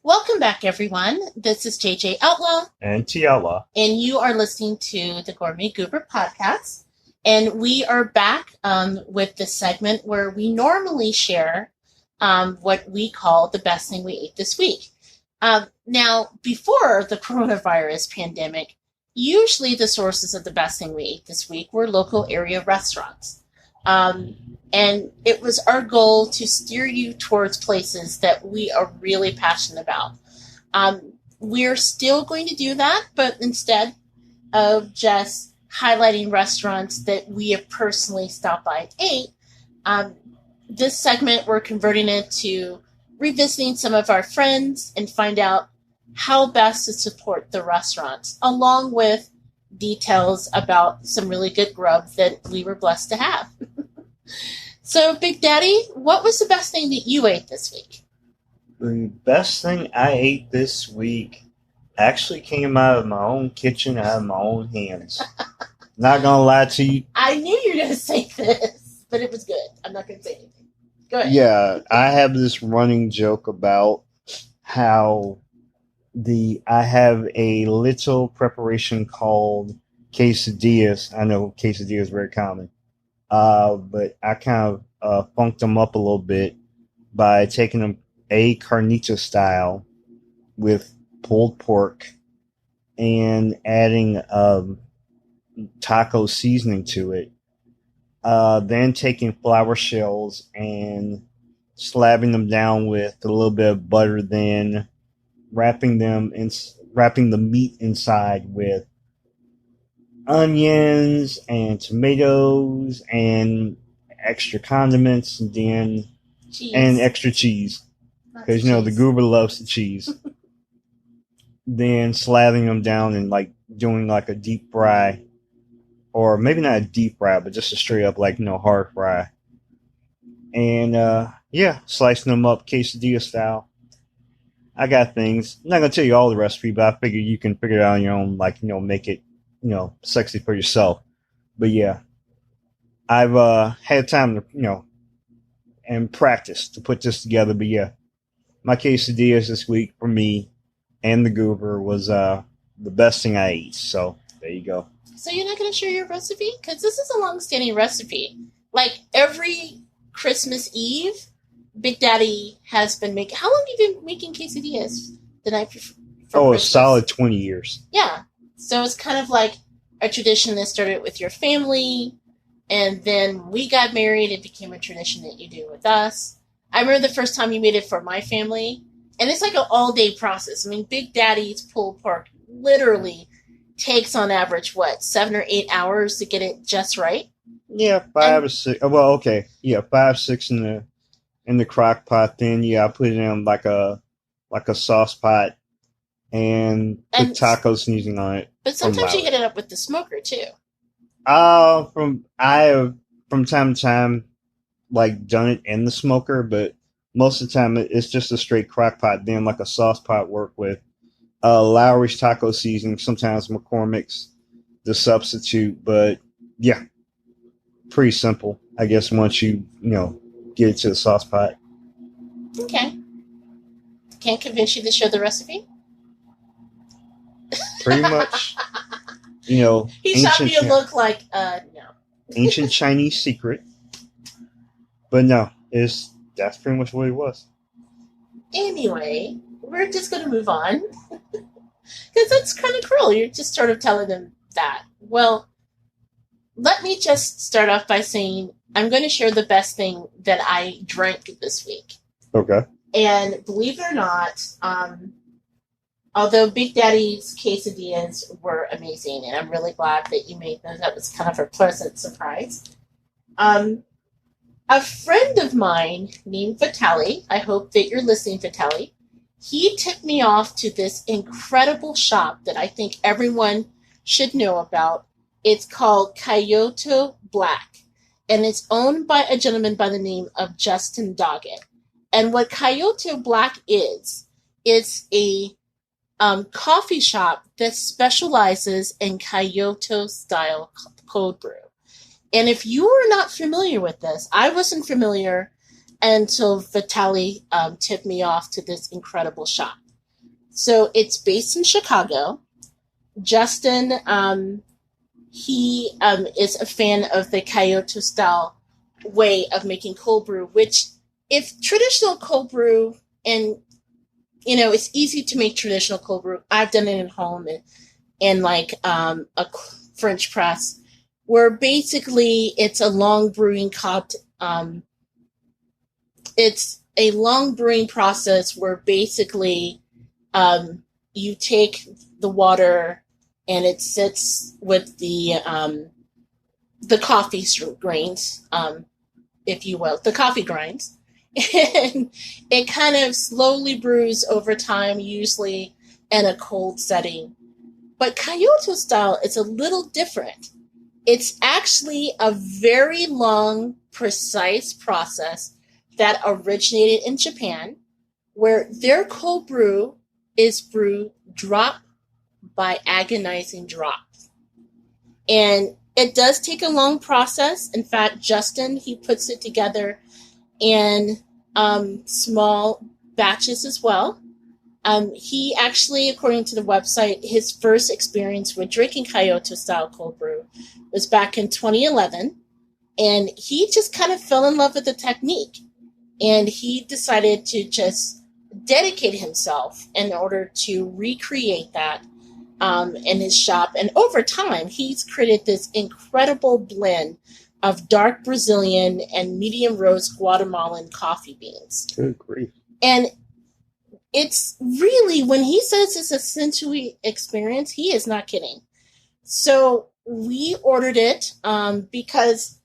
Welcome back, everyone. This is JJ Outlaw. And T Outlaw. And you are listening to the Gourmet Goober podcast. And we are back with this segment where we normally share what we call the best thing we ate this week. Now, before the coronavirus pandemic, usually the sources of the best thing we ate this week were local area restaurants. And it was our goal to steer you towards places that we are really passionate about. We're still going to do that, but instead of just highlighting restaurants that we have personally stopped by and ate, this segment, we're converting it to revisiting some of our friends and find out how best to support the restaurants, along with details about some really good grub that we were blessed to have. So, Big Daddy, what was the best thing that you ate this week? The best thing I ate this week actually came out of my own kitchen, out of my own hands. Not gonna lie to you. I knew you were going to say this, but it was good. I'm not going to say anything. Go ahead. Yeah, I have this running joke about how I have a little preparation called quesadillas. I know quesadillas is very common. But I kind of funked them up a little bit by taking them carnita style with pulled pork and adding taco seasoning to it. Then taking flour shells and slapping them down with a little bit of butter, then wrapping the meat inside with onions and tomatoes and extra condiments, and then and extra cheese, because the goober loves the cheese. Then slathering them down and doing like a deep fry, or maybe not a deep fry, but just a straight up hard fry. And slicing them up quesadilla style. I got things. I'm not gonna tell you all the recipe, but I figure you can figure it out on your own. Make it sexy for yourself. But yeah, I've had time to and practice to put this together. But yeah, my quesadillas this week for me and the goober was the best thing I ate. So there you go. So you're not going to share your recipe? Because this is a long-standing recipe. Like every Christmas Eve, Big Daddy has been making... How long have you been making quesadillas the night before Oh, Christmas? a solid 20 years. Yeah. So it's kind of like a tradition that started with your family, and then we got married. It became a tradition that you do with us. I remember the first time you made it for my family, and it's like an all-day process. I mean, Big Daddy's pulled pork literally takes on average, 7 or 8 hours to get it just right? Yeah, 5 or 6. Well, okay. Yeah, 5, 6 in the crock pot. Then I put it in like a sauce pot and put taco seasoning on it. But sometimes you hit it up with the smoker too. I have from time to time like done it in the smoker, but most of the time it's just a straight crock pot. Then like a sauce pot work with Lowry's taco seasoning, sometimes McCormick's the substitute, but yeah, pretty simple. I guess once you get it to the sauce pot. Okay. Can't convince you to show the recipe? Pretty much. He shot me a look like, no. Ancient Chinese secret. But no, that's pretty much what it was. Anyway, we're just going to move on. Because that's kind of cruel. You're just sort of telling them that. Well, let me just start off by saying I'm going to share the best thing that I drank this week. Okay. And believe it or not, although Big Daddy's quesadillas were amazing, and I'm really glad that you made those. That was kind of a pleasant surprise. A friend of mine named Vitaly, I hope that you're listening, Vitaly, he tipped me off to this incredible shop that I think everyone should know about. It's called Kyoto Black, and it's owned by a gentleman by the name of Justin Doggett. And what Kyoto Black is, it's a coffee shop that specializes in Kyoto-style cold brew. And if you are not familiar with this, I wasn't familiar until Vitaly tipped me off to this incredible shop. So it's based in Chicago. Justin, he is a fan of the Kyoto-style way of making cold brew, which if traditional cold brew, and it's easy to make traditional cold brew. I've done it at home in like a French press, where basically it's a long brewing it's a long brewing process where basically you take the water and it sits with the coffee grains, if you will, the coffee grinds. And it kind of slowly brews over time, usually in a cold setting. But Kyoto style is a little different. It's actually a very long, precise process that originated in Japan, where their cold brew is brewed drop by agonizing drops. And it does take a long process. In fact, Justin, he puts it together in small batches as well. He actually, according to the website, his first experience with drinking Kyoto style cold brew was back in 2011, and he just kind of fell in love with the technique, and he decided to just dedicate himself in order to recreate that in his shop. And over time, he's created this incredible blend of dark Brazilian and medium roast Guatemalan coffee beans. Good grief. And it's really, when he says it's a sensory experience, he is not kidding. So we ordered it because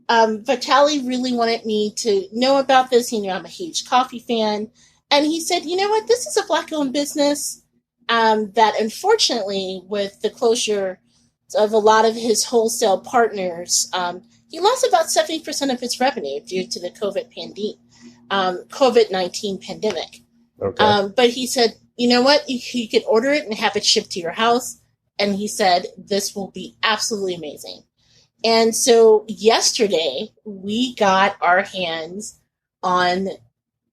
Vitaly really wanted me to know about this. He knew I'm a huge coffee fan. And he said, you know what, this is a Black-owned business that unfortunately, with the closure of a lot of his wholesale partners, he lost about 70% of his revenue due to the COVID-19 pandemic. Okay. But he said, you know what, you could order it and have it shipped to your house. And he said, this will be absolutely amazing. And so yesterday, we got our hands on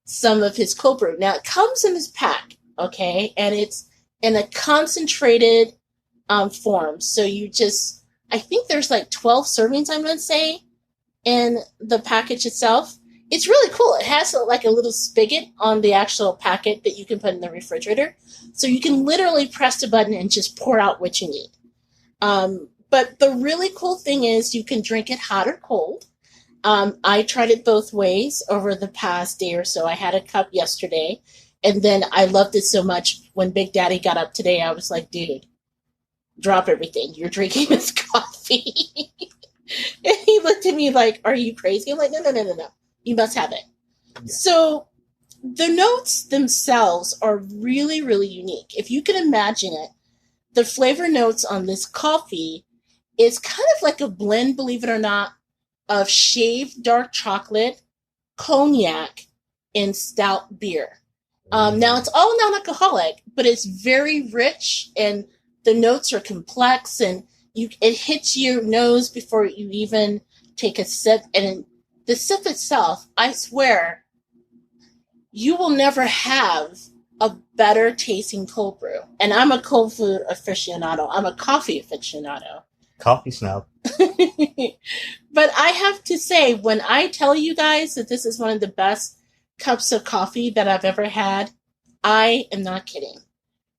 some of his cold brew. Now, it comes in his pack, okay? And it's in a concentrated form. So I think there's like 12 servings, I'm going to say, in the package itself. It's really cool. It has like a little spigot on the actual packet that you can put in the refrigerator. So you can literally press the button and just pour out what you need. But the really cool thing is you can drink it hot or cold. I tried it both ways over the past day or so. I had a cup yesterday, and then I loved it so much. When Big Daddy got up today, I was like, dude, drop everything. You're drinking this coffee. And he looked at me like, are you crazy? I'm like, no. You must have it. Yeah. So the notes themselves are really, really unique. If you can imagine it, the flavor notes on this coffee is kind of like a blend, believe it or not, of shaved dark chocolate, cognac, and stout beer. Now, it's all non-alcoholic, but it's very rich, and the notes are complex, and it hits your nose before you even take a sip. And the sip itself, I swear, you will never have a better tasting cold brew. And I'm a cold food aficionado. I'm a coffee aficionado. Coffee snob. But I have to say, when I tell you guys that this is one of the best cups of coffee that I've ever had, I am not kidding.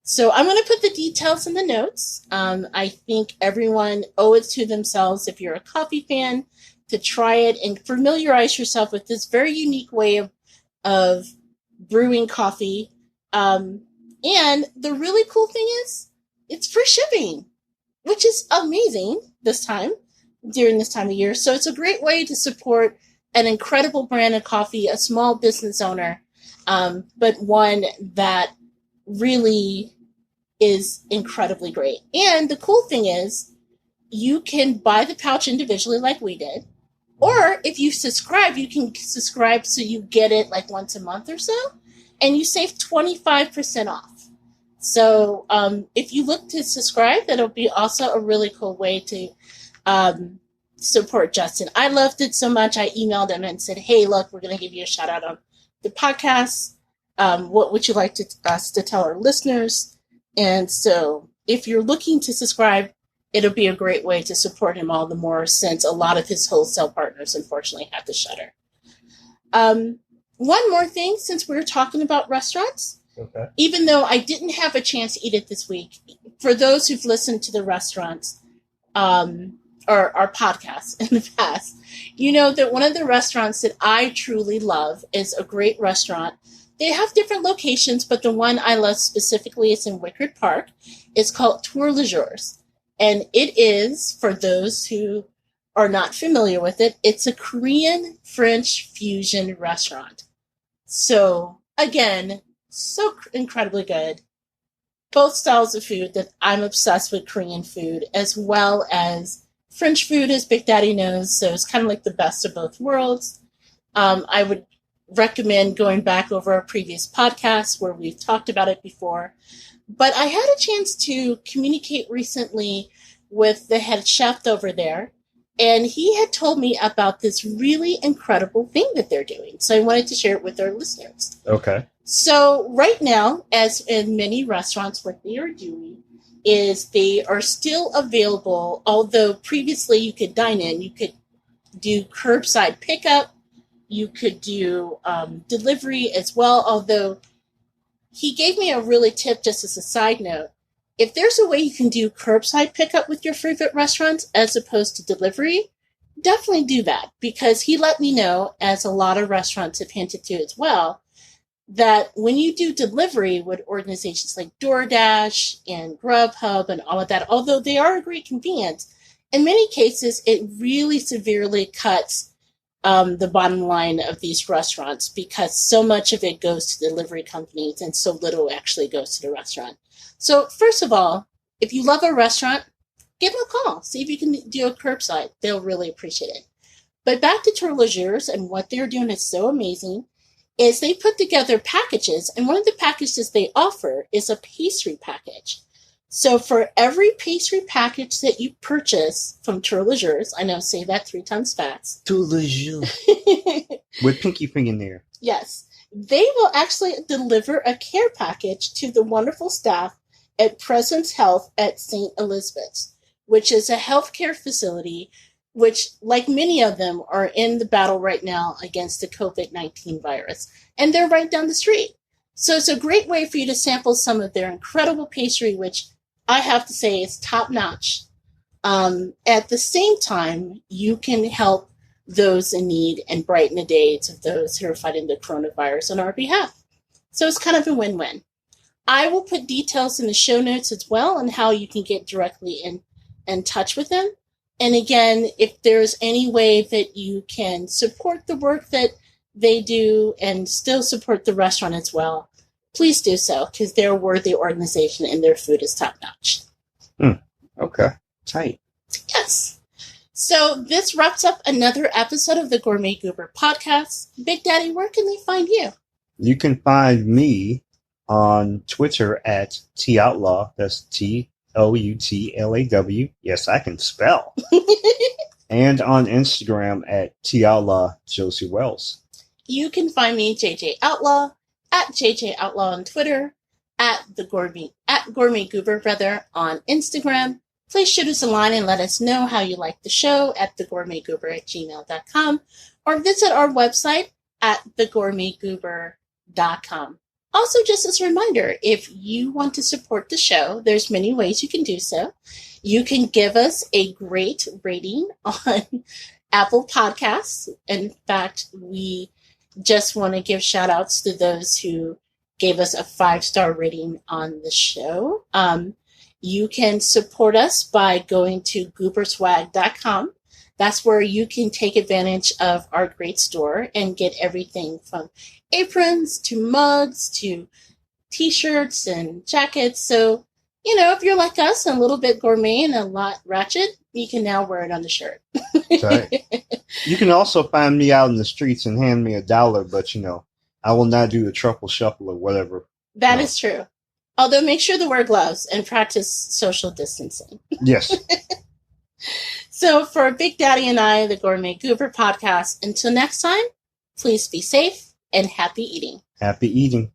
So I'm going to put the details in the notes. I think everyone owe it to themselves, if you're a coffee fan, to try it and familiarize yourself with this very unique way of brewing coffee. And the really cool thing is it's free shipping, which is amazing during this time of year. So it's a great way to support an incredible brand of coffee, a small business owner, but one that really is incredibly great. And the cool thing is you can buy the pouch individually like we did, or if you subscribe, you can subscribe so you get it like once a month or so, and you save 25% off. So if you look to subscribe, that'll be also a really cool way to support Justin. I loved it so much. I emailed him and said, hey, look, we're going to give you a shout out on the podcast. What would you like us to tell our listeners? And so if you're looking to subscribe, it'll be a great way to support him all the more, since a lot of his wholesale partners unfortunately had to shutter. One more thing, since we were talking about restaurants, okay, even though I didn't have a chance to eat it this week, for those who've listened to the restaurants, or our podcasts in the past, you know that one of the restaurants that I truly love is a great restaurant. They have different locations, but the one I love specifically is in Wickard Park. It's called Tour Le Jours. And it is, for those who are not familiar with it, it's a Korean-French fusion restaurant. So, again, so incredibly good. Both styles of food that I'm obsessed with, Korean food, as well as French food, as Big Daddy knows. So it's kind of like the best of both worlds. I would recommend going back over our previous podcasts where we've talked about it before. But I had a chance to communicate recently with the head chef over there, and he had told me about this really incredible thing that they're doing. So I wanted to share it with our listeners. Okay. So right now, as in many restaurants, what they are doing is they are still available, although previously you could dine in, you could do curbside pickup, you could do delivery as well, although he gave me a really tip just as a side note. If there's a way you can do curbside pickup with your favorite restaurants as opposed to delivery, definitely do that, because he let me know, as a lot of restaurants have hinted to as well, that when you do delivery with organizations like DoorDash and Grubhub and all of that, although they are a great convenience, in many cases it really severely cuts the bottom line of these restaurants, because so much of it goes to delivery companies and so little actually goes to the restaurant. So first of all, if you love a restaurant, give them a call. See if you can do a curbside. They'll really appreciate it. But back to Tour Le Jours, and what they're doing is so amazing, is they put together packages, and one of the packages they offer is a pastry package. So for every pastry package that you purchase from Tour Le Jours, I know, say that 3 times fast. Tour Le Jours. With pinky finger in there. Yes. They will actually deliver a care package to the wonderful staff at Presence Health at St. Elizabeth's, which is a healthcare facility which, like many of them, are in the battle right now against the COVID-19 virus. And they're right down the street. So it's a great way for you to sample some of their incredible pastry, which I have to say is top-notch. At the same time, you can help those in need and brighten the days of those who are fighting the coronavirus on our behalf. So it's kind of a win-win. I will put details in the show notes as well on how you can get directly in touch with them. And again, if there's any way that you can support the work that they do and still support the restaurant as well, please do so, because they're a worthy organization and their food is top-notch. Okay. Tight. Yes. So this wraps up another episode of the Gourmet Goober podcast. Big Daddy, where can they find you? You can find me on Twitter at TOutlaw. That's TOUTLAW. Yes, I can spell. And on Instagram at TOutlaw Josie Wells. You can find me, JJ Outlaw, at JJ Outlaw on Twitter, at Gourmet Goober on Instagram. Please shoot us a line and let us know how you like the show at thegourmetgoober@gmail.com or visit our website at thegourmetgoober.com. Also, just as a reminder, if you want to support the show, there's many ways you can do so. You can give us a great rating on Apple Podcasts. In fact, we just want to give shout outs to those who gave us a 5-star rating on the show. You can support us by going to gooberswag.com. That's where you can take advantage of our great store and get everything from aprons to mugs to t-shirts and jackets. So, if you're like us, a little bit gourmet and a lot ratchet, you can now wear it on the shirt. Right. You can also find me out in the streets and hand me $1, but, I will not do the truffle shuffle or whatever. That is true. Although make sure to wear gloves and practice social distancing. Yes. So for Big Daddy and I, the Gourmet Goober podcast, until next time, please be safe and happy eating. Happy eating.